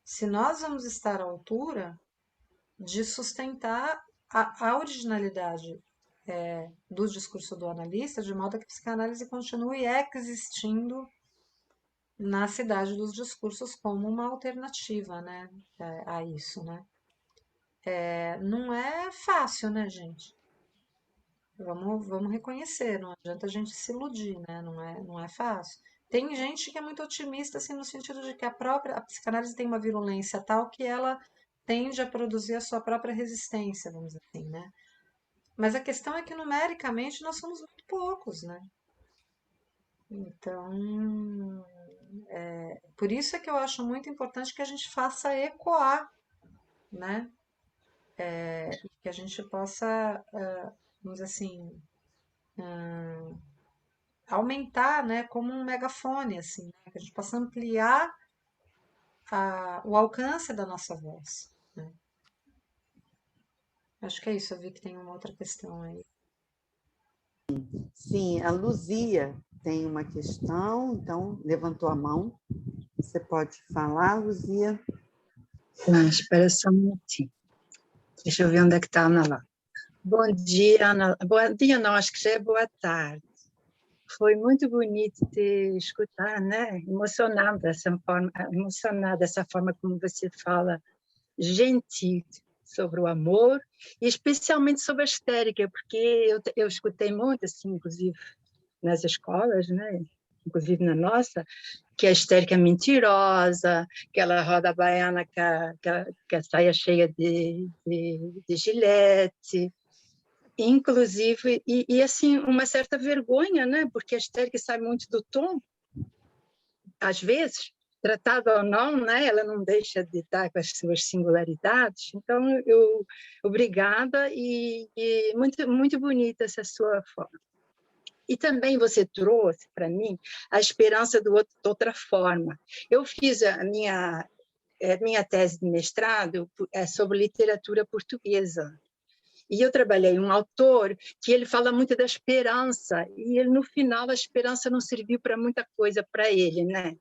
Se nós vamos estar à altura de sustentar a originalidade do discurso do analista, de modo que a psicanálise continue existindo na cidade dos discursos como uma alternativa, né, a isso, né? Não é fácil, né, gente? Vamos reconhecer, não adianta a gente se iludir, né? Não é fácil. Tem gente que é muito otimista, assim, no sentido de que a psicanálise tem uma virulência tal que ela tende a produzir a sua própria resistência, vamos dizer assim, né? Mas a questão é que numericamente nós somos muito poucos, né? Então, por isso é que eu acho muito importante que a gente faça ecoar, né? Que a gente possa, vamos dizer assim, aumentar, né, como um megafone, assim, né, que a gente possa ampliar o alcance da nossa voz, né? Acho que é isso, eu vi que tem uma outra questão aí. Sim, a Luzia tem uma questão, então levantou a mão. Você pode falar, Luzia? Espera só um minutinho. Deixa eu ver onde é que está a Ana lá. Bom dia, Ana. Bom dia, não, acho que já é boa tarde. Foi muito bonito te escutar, né? Emocionada dessa forma como você fala, gentil sobre o amor, e especialmente sobre a histérica, porque eu escutei muito, assim, inclusive nas escolas, né? Inclusive na nossa, que a histérica é mentirosa, que ela roda a baiana que a saia cheia de gilete, inclusive, e assim, uma certa vergonha, né? Porque a histérica sai muito do tom, às vezes, tratada ou não, né? Ela não deixa de estar com as suas singularidades. Então, obrigada, e muito, muito bonita essa sua forma. E também você trouxe para mim a esperança do outro de outra forma. Eu fiz a minha tese de mestrado sobre literatura portuguesa. E eu trabalhei um autor que ele fala muito da esperança, e ele, no final a esperança não serviu para muita coisa para ele, né?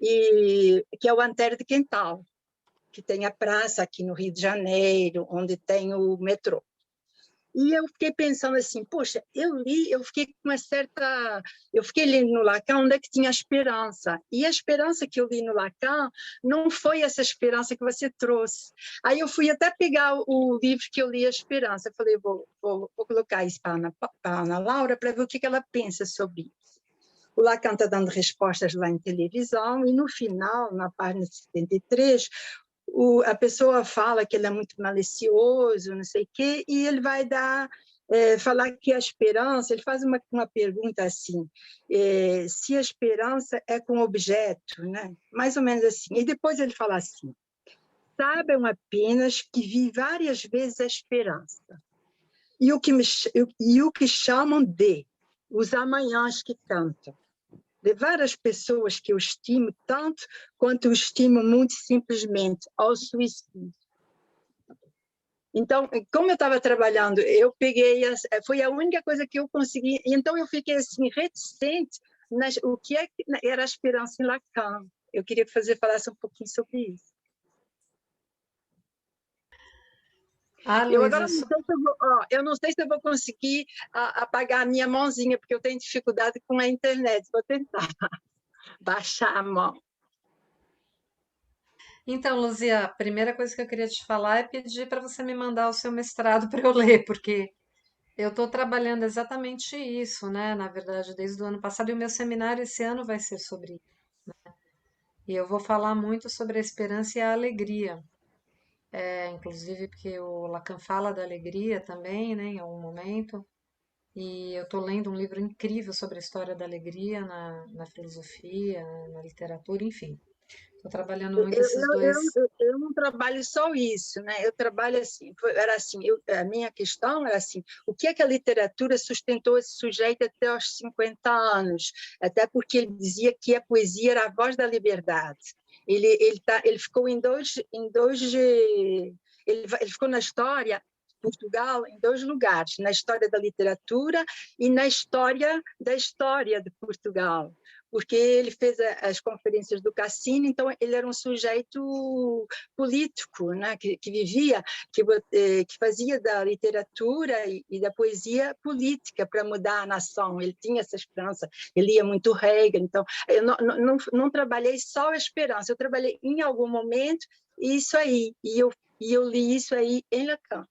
E que é o Antero de Quental. que tem a praça aqui no Rio de Janeiro, onde tem o metrô. E eu fiquei pensando assim, poxa, eu fiquei com uma certa... Eu fiquei lendo no Lacan onde é que tinha a esperança. E a esperança que eu li no Lacan não foi essa esperança que você trouxe. Aí eu fui até pegar o livro que eu li, A Esperança. Eu falei, vou colocar isso para a Ana Laura para ver o que ela pensa sobre isso. O Lacan está dando respostas lá em televisão e no final, na página 73, a pessoa fala que ele é muito malicioso, não sei o quê, e ele vai falar que a esperança, ele faz uma pergunta assim, se a esperança é com objeto, né? Mais ou menos assim. E depois ele fala assim, sabem apenas que vi várias vezes a esperança, e o que chamam de os amanhãs que cantam. De várias pessoas que eu estimo tanto quanto eu estimo muito simplesmente ao suicídio. Então, como eu estava trabalhando, eu peguei, foi a única coisa que eu consegui, então eu fiquei assim, reticente o que era a esperança em Lacan. Eu queria que você falasse um pouquinho sobre isso. Eu agora Luísa, não sei se eu não sei se eu vou conseguir apagar a minha mãozinha, porque eu tenho dificuldade com a internet. Vou tentar baixar a mão. então, Luzia, a primeira coisa que eu queria te falar é pedir para você me mandar o seu mestrado para eu ler, porque eu estou trabalhando exatamente isso, né? Na verdade, desde o ano passado, e o meu seminário esse ano vai ser sobre isso. E eu vou falar muito sobre a esperança e a alegria. Inclusive porque o Lacan fala da alegria também, né, em algum momento. E eu estou lendo um livro incrível sobre a história da alegria na filosofia, na literatura, enfim. Estou trabalhando muito esses dois. Eu não trabalho só isso, né? Eu trabalho assim, era assim, a minha questão era assim, o que é que a literatura sustentou esse sujeito até aos 50 anos? Até porque ele dizia que a poesia era a voz da liberdade. Ele ficou ele ficou na história Portugal em dois lugares, na história da literatura e na história de Portugal, porque ele fez as conferências do Cassino, então ele era um sujeito político, né, que vivia, que fazia da literatura e da poesia política para mudar a nação. Ele tinha essa esperança, ele lia muito Hegel, então eu não trabalhei só a esperança, eu trabalhei em algum momento isso aí, e eu li isso aí em Lacan.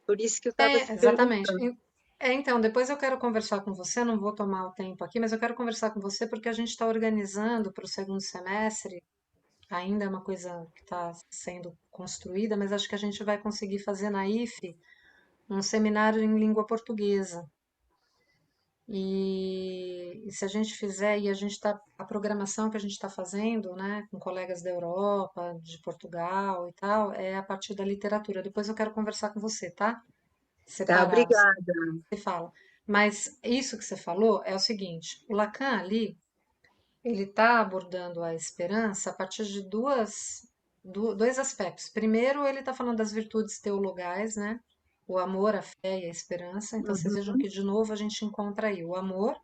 Por isso que eu estava te Exatamente. perguntando. Então, depois eu quero conversar com você, não vou tomar o tempo aqui, mas eu quero conversar com você porque a gente está organizando para o segundo semestre, ainda é uma coisa que está sendo construída, mas acho que a gente vai conseguir fazer na IFE um seminário em língua portuguesa. E se a gente fizer, e a programação que a gente está fazendo, né, com colegas da Europa, de Portugal e tal, é a partir da literatura. Depois eu quero conversar com você, tá? Tá, Separado, obrigada. você fala. Mas isso que você falou é o seguinte: o Lacan ali, ele está abordando a esperança a partir de dois aspectos. Primeiro, ele está falando das virtudes teologais, né? O amor, a fé e a esperança. Então, vocês vejam Uhum. que, de novo, a gente encontra aí o amor,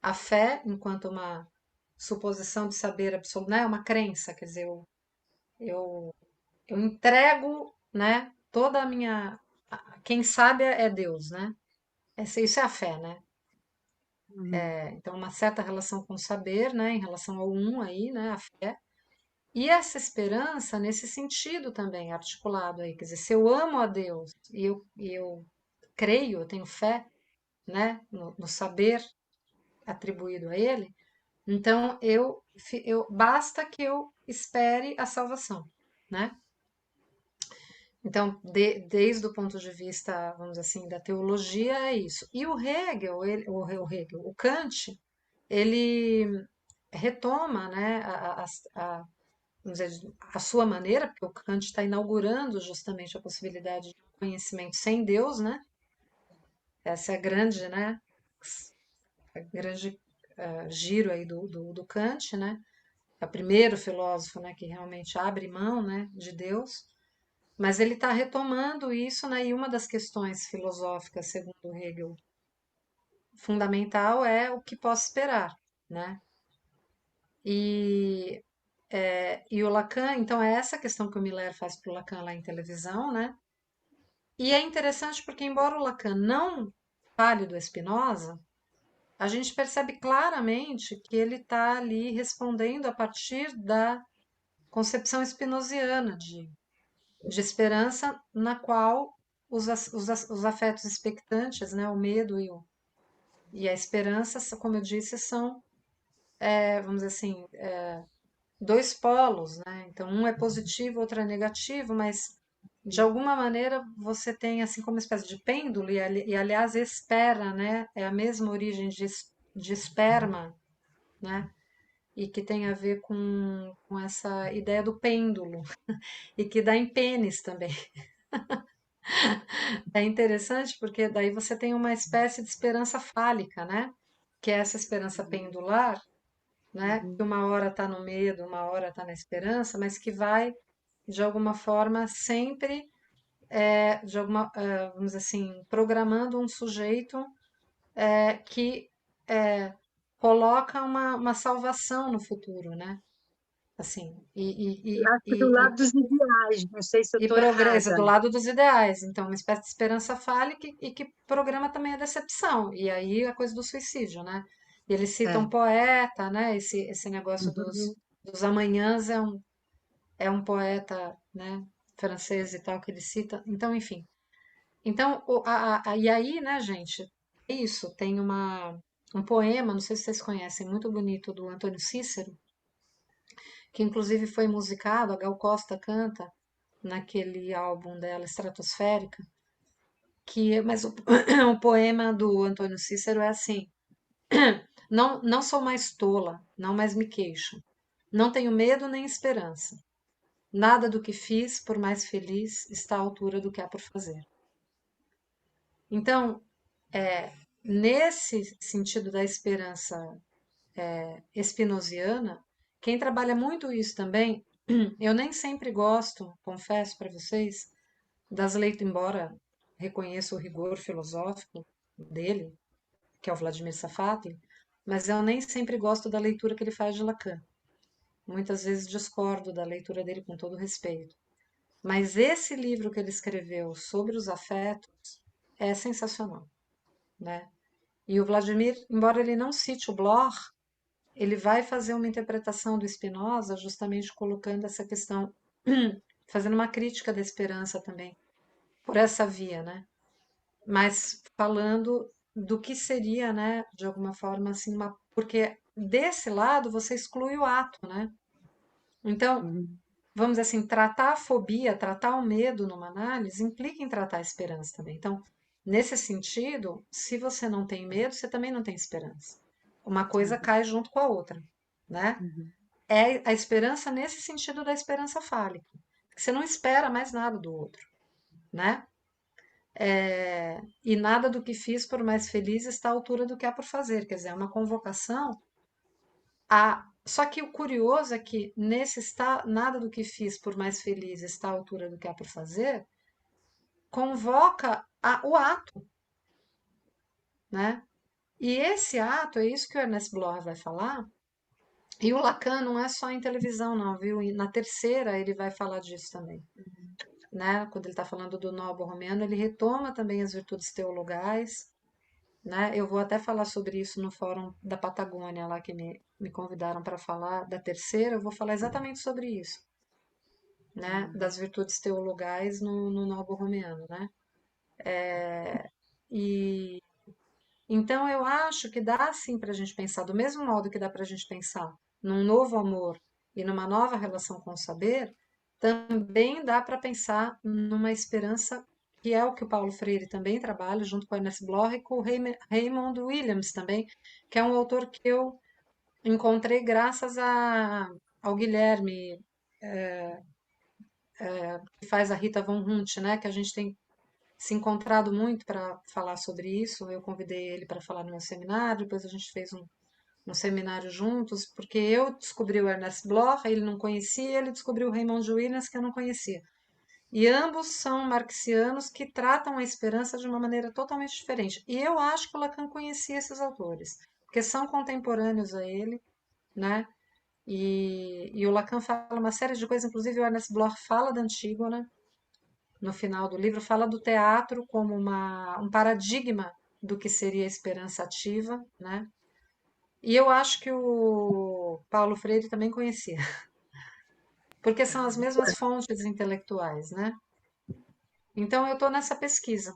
a fé, enquanto uma suposição de saber absoluto, né? Uma crença, quer dizer, eu, eu entrego, né? Toda a minha. Quem sabe é Deus, né? Isso é a fé, né? Uhum. Então, uma certa relação com o saber, né? Em relação ao um aí, né? A fé. E essa esperança, nesse sentido também, articulado aí, quer dizer, se eu amo a Deus e eu creio, eu tenho fé, né, no saber atribuído a Ele, então basta que eu espere a salvação, né? Então, desde o ponto de vista, vamos dizer assim, da teologia, é isso. E o Hegel, o Kant, ele retoma, né, vamos dizer, a sua maneira, porque o Kant está inaugurando justamente a possibilidade de conhecimento sem Deus, né? Essa é a grande, né? A grande giro aí do Kant, né? É o primeiro filósofo, né, que realmente abre mão, né, de Deus. Mas ele está retomando isso, né? E uma das questões filosóficas, segundo Hegel, fundamental é o que posso esperar, né? E E o Lacan, então é essa questão que o Miller faz para o Lacan lá em televisão, né? E é interessante porque, embora o Lacan não fale do Spinoza, a gente percebe claramente que ele está ali respondendo a partir da concepção spinoziana de esperança, na qual os afetos expectantes, né, o medo e a esperança, como eu disse, são, vamos dizer assim, dois polos, né? Então, um é positivo, outro é negativo, mas de alguma maneira você tem assim como uma espécie de pêndulo, e aliás, espera, né? É a mesma origem de esperma, né? E que tem a ver com essa ideia do pêndulo, e que dá em pênis também. É interessante porque daí você tem uma espécie de esperança fálica, né? Que é essa esperança pendular, né? Que uma hora está no medo, uma hora está na esperança, mas que vai, de alguma forma, sempre, vamos dizer assim, programando um sujeito que coloca uma salvação no futuro, né? Assim, Acho que do lado dos ideais, não sei se eu e estou progressa errada. do lado dos ideais. Então, uma espécie de esperança fálica e que programa também a decepção. E aí a coisa do suicídio, né? E ele cita um É. poeta, né? Esse negócio Uhum. dos amanhãs é um poeta, né? Francês e tal, que ele cita. Então, enfim. Então, e aí, né, gente? É isso, tem um poema, não sei se vocês conhecem, muito bonito, do Antônio Cícero, que inclusive foi musicado, a Gal Costa canta naquele álbum dela, Estratosférica, mas o poema do Antônio Cícero é assim: não, não sou mais tola, não mais me queixo, não tenho medo nem esperança. Nada do que fiz, por mais feliz, está à altura do que há por fazer. Então, nesse sentido da esperança spinoziana, quem trabalha muito isso também, eu nem sempre gosto, confesso para vocês, das leituras, embora reconheça o rigor filosófico dele, que é o Vladimir Safatli, mas eu nem sempre gosto da leitura que ele faz de Lacan. Muitas vezes discordo da leitura dele com todo respeito. Mas esse livro que ele escreveu sobre os afetos é sensacional, né? E o Vladimir, embora ele não cite o Bloch, ele vai fazer uma interpretação do Spinoza justamente colocando essa questão, fazendo uma crítica da esperança também, por essa via, né? Mas falando do que seria, né, de alguma forma, assim, porque desse lado você exclui o ato, né? Então, Uhum. vamos dizer assim, tratar a fobia, tratar o medo numa análise implica em tratar a esperança também. Então, nesse sentido, se você não tem medo, você também não tem esperança. Uma coisa cai junto com a outra, né? Uhum. É a esperança nesse sentido da esperança fálica, que você não espera mais nada do outro, né? E nada do que fiz por mais feliz está à altura do que há por fazer. Quer dizer, é uma convocação a. Só que o curioso é que nesse nada do que fiz por mais feliz está à altura do que há por fazer, convoca o ato, né? E esse ato, é isso que o Ernest Bloch vai falar, e o Lacan não é só em televisão, não, viu? Na terceira ele vai falar disso também, né? Quando ele está falando do Nobo Romeano, ele retoma também as virtudes teologais, né? Eu vou até falar sobre isso no Fórum da Patagônia, lá que me convidaram para falar da terceira, eu vou falar exatamente sobre isso, né? Das virtudes teologais no Nobo Romeano, né? E então eu acho que dá sim para a gente pensar, do mesmo modo que dá para a gente pensar num novo amor e numa nova relação com o saber, também dá para pensar numa esperança que é o que o Paulo Freire também trabalha, junto com a Ernest Bloch e com o Raymond Williams também, que é um autor que eu encontrei graças ao Guilherme, que faz a Rita Von Hunt, né, que a gente tem se encontrado muito para falar sobre isso. Eu convidei ele para falar no meu seminário, depois a gente fez um seminário juntos, porque eu descobri o Ernest Bloch, ele não conhecia, ele descobriu o Raymond Williams, que eu não conhecia. E ambos são marxianos que tratam a esperança de uma maneira totalmente diferente. E eu acho que o Lacan conhecia esses autores, porque são contemporâneos a ele, né? E o Lacan fala uma série de coisas, inclusive o Ernest Bloch fala da Antígona, no final do livro, fala do teatro como um paradigma do que seria a esperança ativa, né? E eu acho que o Paulo Freire também conhecia, porque são as mesmas fontes intelectuais, né? Então eu estou nessa pesquisa.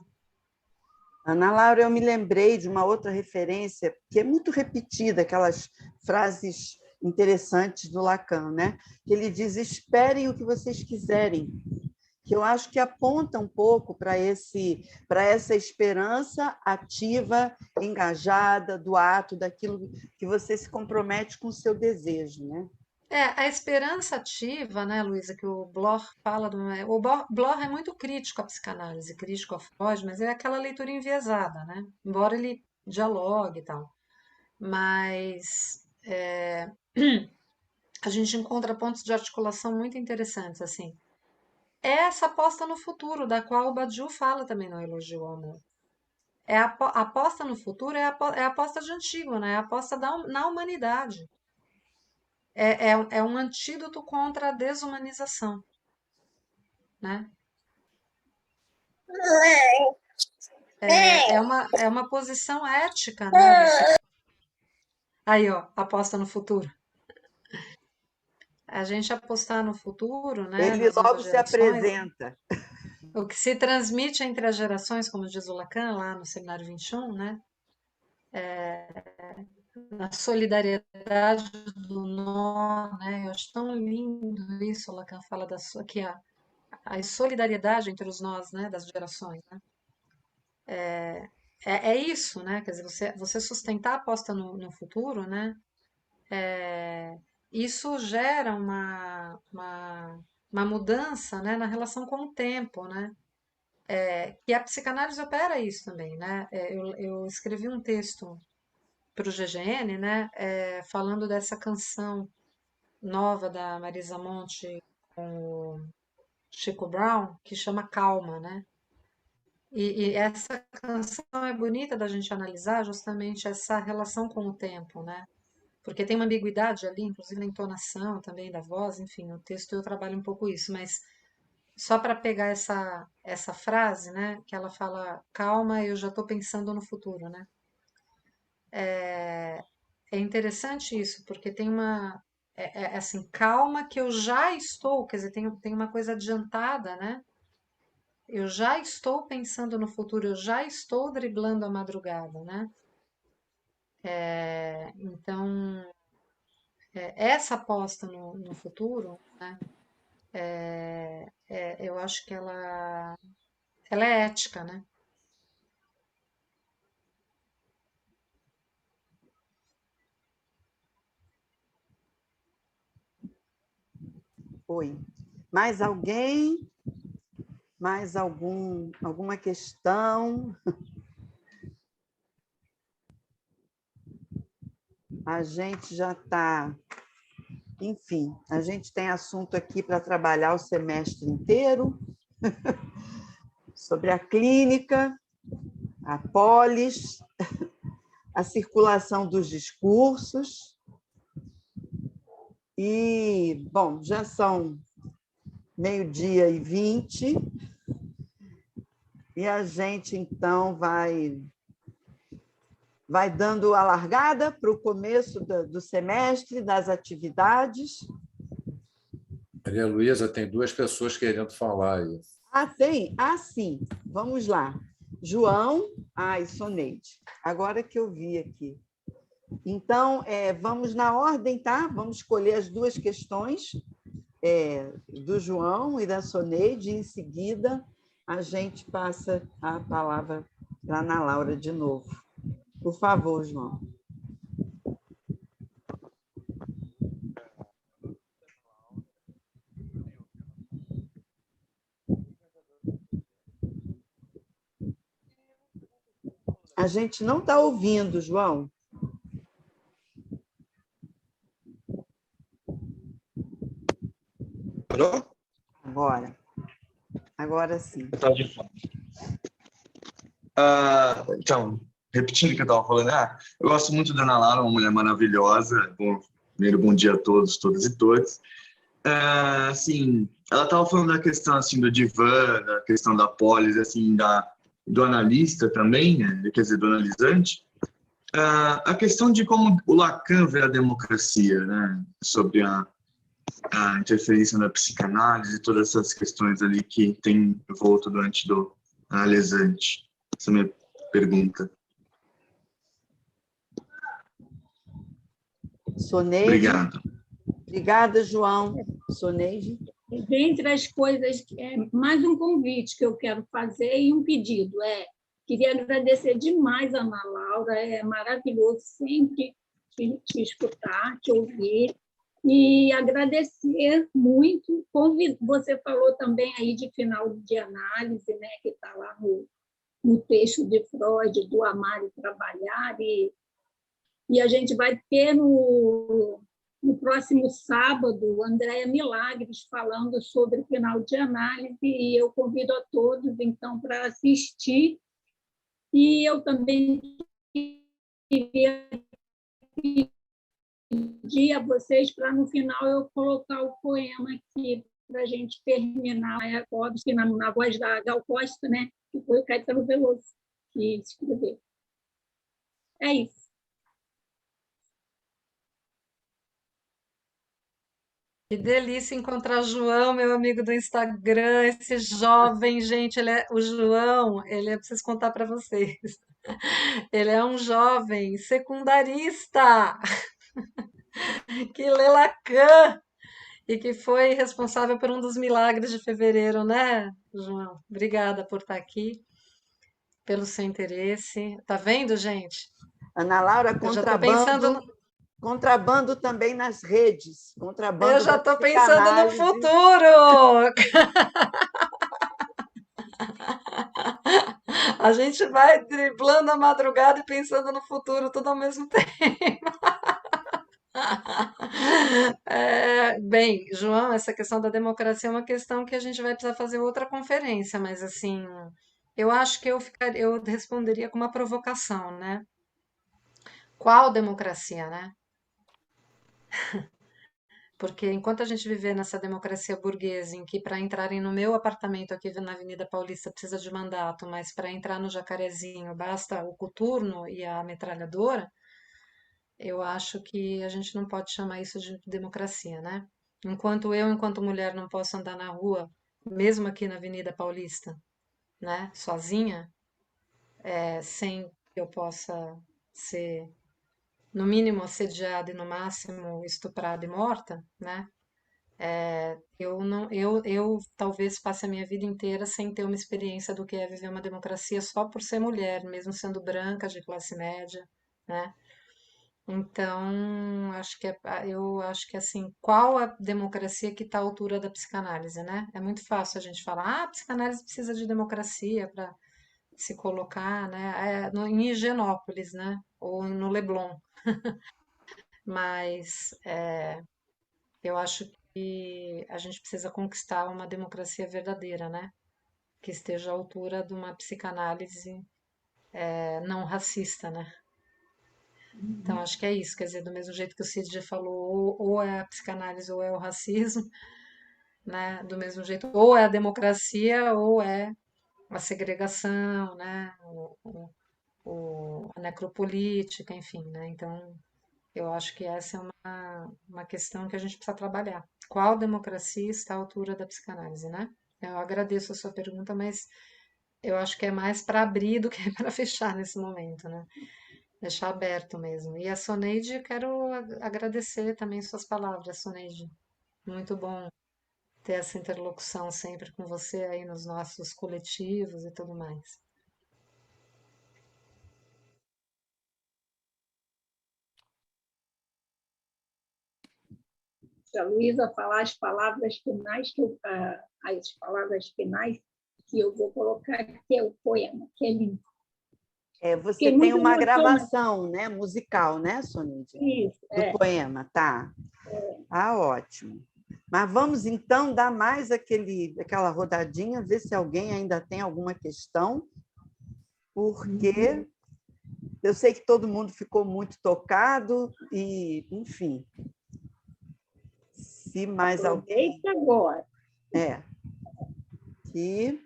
Ana Laura, eu me lembrei de uma outra referência que é muito repetida, aquelas frases interessantes do Lacan, né? Que ele diz: esperem o que vocês quiserem, que eu acho que aponta um pouco para essa esperança ativa, engajada, do ato, daquilo que você se compromete com o seu desejo, né? A esperança ativa, né, Luísa, que o Bloch fala, o Bloch é muito crítico à psicanálise, crítico a Freud, mas é aquela leitura enviesada, né? Embora ele dialogue e tal. Mas a gente encontra pontos de articulação muito interessantes, assim. É essa aposta no futuro, da qual o Badiou fala também no Elogio ao Amor. A aposta no futuro é a aposta de Antígona, é a aposta na humanidade. É um antídoto contra a desumanização, né? É uma posição ética, né? Aí, ó, aposta no futuro. A gente apostar no futuro, né? Ele Nas logo novas se gerações, apresenta. o que se transmite entre as gerações, como diz o Lacan lá no Seminário 21, né? A solidariedade do nó, né? Eu acho tão lindo isso, o Lacan fala que a solidariedade entre os nós, né? Das gerações, né? É isso, né? Quer dizer, você sustentar a aposta no futuro, né? Isso gera uma mudança, né, na relação com o tempo, né? E a psicanálise opera isso também, né? Eu escrevi um texto para o GGN, né, falando dessa canção nova da Marisa Monte com o Chico Brown, que chama Calma, né? E essa canção é bonita da gente analisar justamente essa relação com o tempo, né? Porque tem uma ambiguidade ali, inclusive na entonação também da voz, enfim, no texto eu trabalho um pouco isso, mas só para pegar essa frase, né, que ela fala, calma, eu já estou pensando no futuro, né? É interessante isso, porque tem assim, calma que eu já estou, quer dizer, tem uma coisa adiantada, né? Eu já estou pensando no futuro, eu já estou driblando a madrugada, né? Então, essa aposta no futuro, né? Eu acho que ela é ética, né? Oi. Mais alguém? Mais alguma questão? A gente já está... Enfim, a gente tem assunto aqui para trabalhar o semestre inteiro, sobre a clínica, a polis, a circulação dos discursos. E, bom, já são 12h20, e a gente, então, vai dando a largada para o começo do semestre, das atividades. Maria Luísa, tem 2 pessoas querendo falar aí. Ah, tem? Ah, sim. Vamos lá. João e Soneide. Agora que eu vi aqui. Então, vamos na ordem, tá? Vamos escolher as 2 questões do João e da Soneide, e em seguida a gente passa a palavra para a Ana Laura de novo. Por favor, João. A gente não está ouvindo, João. Parou? Agora sim. Eu estava de fone. Então, repetindo o que eu estava falando, eu gosto muito da Ana Laura, uma mulher maravilhosa, bom, Primeiro, bom dia a todos, todas e todos. Assim, ela estava falando da questão assim do divã, da questão da polis, assim, do analista também, né? Quer dizer, do analisante. A questão de como o Lacan vê a democracia, né? Sobre a interferência na psicanálise e todas essas questões ali que tem volto durante do analisante. Essa é a minha pergunta. Soneide. Obrigado. Obrigada, João. Soneide. Dentre as coisas, mais um convite que eu quero fazer e um pedido. Queria agradecer demais a Ana Laura, é maravilhoso sempre te escutar, te ouvir, e agradecer muito. Você falou também aí de final de análise, né, que está lá no texto de Freud, do Amar e Trabalhar, e a gente vai ter no próximo sábado, Andréa Milagres falando sobre final de análise, e eu convido a todos, então, para assistir. E eu também queria pedir a vocês para, no final, eu colocar o poema aqui, para a gente terminar, óbvio, na voz da Gal Costa, né, que foi o Caetano Veloso que escreveu. É isso. Que delícia encontrar João, meu amigo do Instagram, esse jovem, gente, o João, preciso contar para vocês. Ele é um jovem secundarista que lê Lacan e que foi responsável por um dos milagres de fevereiro, né, João? Obrigada por estar aqui, pelo seu interesse. Tá vendo, gente? Ana Laura, Eu já estou pensando contrabando também nas redes. Contrabando Eu já estou pensando no psicanálise. futuro. A gente vai driblando a madrugada e pensando no futuro tudo ao mesmo tempo. Bem, João, essa questão da democracia é uma questão que a gente vai precisar fazer outra conferência, mas assim, eu acho que eu responderia com uma provocação, né? Qual democracia, né? Porque enquanto a gente viver nessa democracia burguesa, em que para entrarem no meu apartamento aqui na Avenida Paulista precisa de mandato, mas para entrar no Jacarezinho basta o coturno e a metralhadora, eu acho que a gente não pode chamar isso de democracia, né? Enquanto mulher, não posso andar na rua, mesmo aqui na Avenida Paulista, né, sozinha, sem que eu possa ser, no mínimo, assediada e no máximo estuprada e morta, né? Eu talvez passe a minha vida inteira sem ter uma experiência do que é viver uma democracia só por ser mulher, mesmo sendo branca, de classe média, né? Então, eu acho que assim, qual a democracia que está à altura da psicanálise, né? É muito fácil a gente falar, a psicanálise precisa de democracia para se colocar, né? Em Higienópolis, né? Ou no Leblon. Mas eu acho que a gente precisa conquistar uma democracia verdadeira, né? Que esteja à altura de uma psicanálise não racista, né? Então, acho que é isso, quer dizer, do mesmo jeito que o Cid já falou, ou é a psicanálise ou é o racismo, né? Do mesmo jeito, ou é a democracia ou é a segregação, né? A necropolítica, enfim, né? Então, eu acho que essa é uma questão que a gente precisa trabalhar. Qual democracia está à altura da psicanálise, né? Eu agradeço a sua pergunta, mas eu acho que é mais para abrir do que para fechar nesse momento, né? Deixar aberto mesmo. E a Soneide, quero agradecer também suas palavras, Soneide. Muito bom ter essa interlocução sempre com você aí nos nossos coletivos e tudo mais. Se a Luísa falar as palavras finais que eu vou colocar aqui, é o poema, que é lindo. Você tem uma gravação, né, musical, né, Soneide? Isso, do poema, tá? Ótimo. Mas vamos, então, dar mais aquela rodadinha, ver se alguém ainda tem alguma questão, porque eu sei que todo mundo ficou muito tocado e, enfim, se mais alguém... Aproveita agora. Que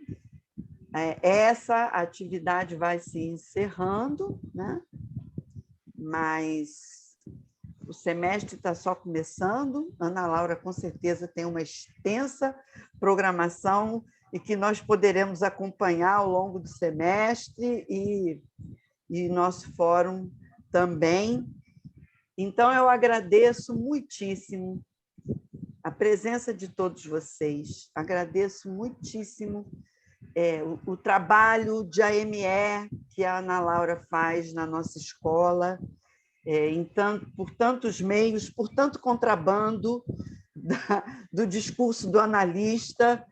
essa atividade vai se encerrando, né? Mas o semestre está só começando. Ana Laura, com certeza, tem uma extensa programação e que nós poderemos acompanhar ao longo do semestre e nosso fórum também. Então, eu agradeço muitíssimo a presença de todos vocês, agradeço muitíssimo o trabalho de AME que a Ana Laura faz na nossa escola, por tantos meios, por tanto contrabando do discurso do analista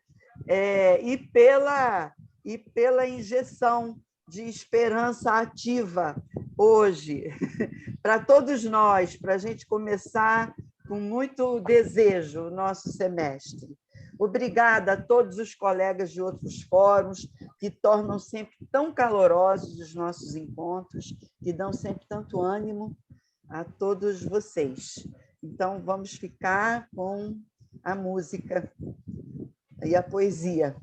e pela injeção de esperança ativa hoje, para todos nós, para a gente começar com muito desejo o nosso semestre. Obrigada a todos os colegas de outros fóruns que tornam sempre tão calorosos os nossos encontros, que dão sempre tanto ânimo a todos vocês. Então, vamos ficar com a música e a poesia.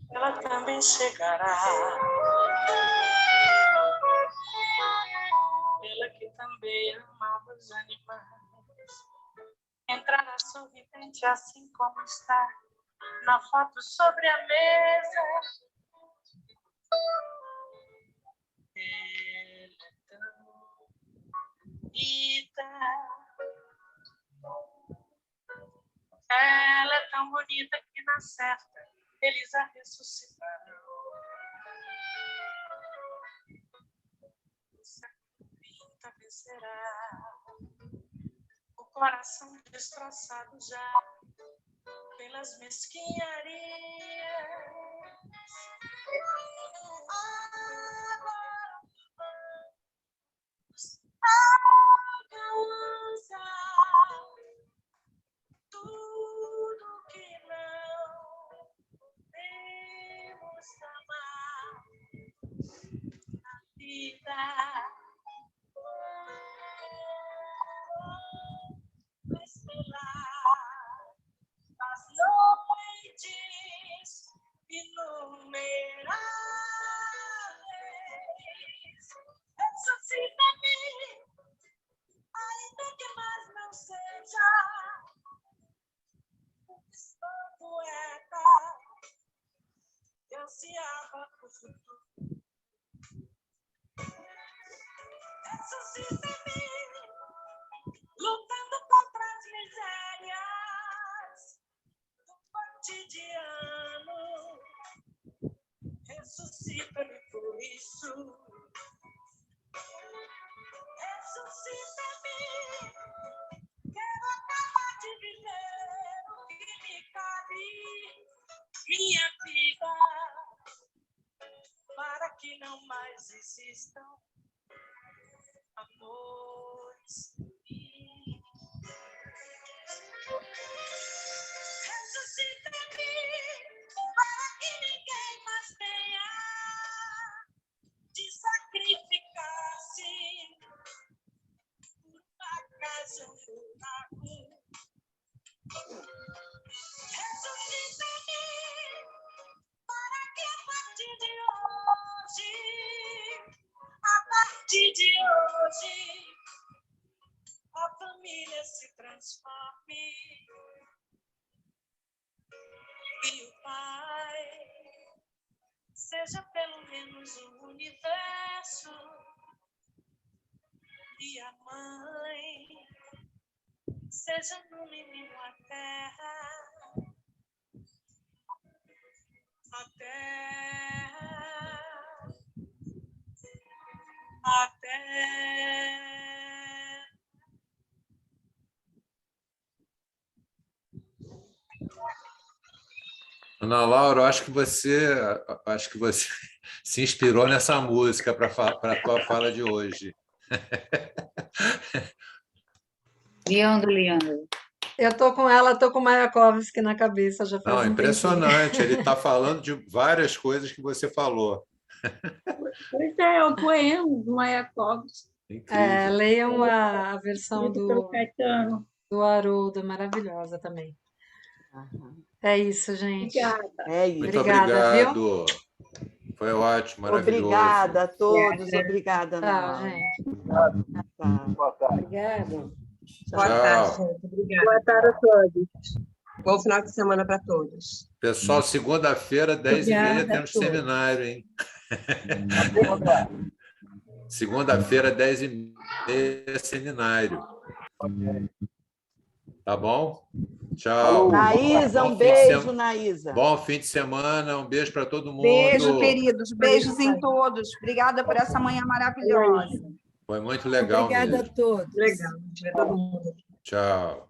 Ela também chegará. Ela que também amava os animais. Entrará sorridente assim como está na foto sobre a mesa. Ela é tão bonita. Ela é tão bonita que na certa eles a ressuscitarão. Essa pinta vencerá. O coração destroçado já pelas mesquinharias. Alcança tudo que não temos amar na vida. Estelar as noites inumeráveis. Ressuscita-me, ainda que mais não seja um poeta que ansiava por futuro. Ressuscita-me, lutando contra as misérias do cotidiano. Ressuscita-me por isso. Ressuscita-me, quero acabar de viver o que me cabe, minha vida, para que não mais existam amores. Ressuscita-me para que ninguém mais tenha de sacrificar-se por acaso um buraco. Ressuscita-me para que a partir de hoje, a família se transforme e o pai seja pelo menos o universo e a mãe seja no mínimo a terra. A terra, a terra. Ana Laura, eu acho que você se inspirou nessa música para a tua fala de hoje. Leandro. Eu estou com ela, estou com o Mayakovsky na cabeça já faz um impressionante. Ele está falando de várias coisas que você falou. Pois é o poema do Mayakovsky. Leiam a versão Pelo Caetano. do Haroldo, maravilhosa também. É isso, gente. Obrigada. É isso. Muito Obrigada, viu? obrigado. Foi ótimo, maravilhoso. Obrigada a todos. Obrigada, Ana Tchau, Laura. gente. Tá. Boa tarde. Obrigada. Boa Tchau. tarde, gente. Obrigada. Boa tarde a todos. Bom final de semana para todos. Pessoal, segunda-feira, 10h30, Obrigada temos a todos. seminário, hein? Segunda-feira, 10h30, seminário. Tá bom? Tchau. Naísa, Bom um fim de beijo, sema- Naísa. Bom fim de semana, um beijo para todo mundo. Beijo, queridos. Beijos em todos. Obrigada por essa manhã maravilhosa. Foi muito legal Obrigada a mesmo. todos. Legal, a gente vê todo mundo. Tchau.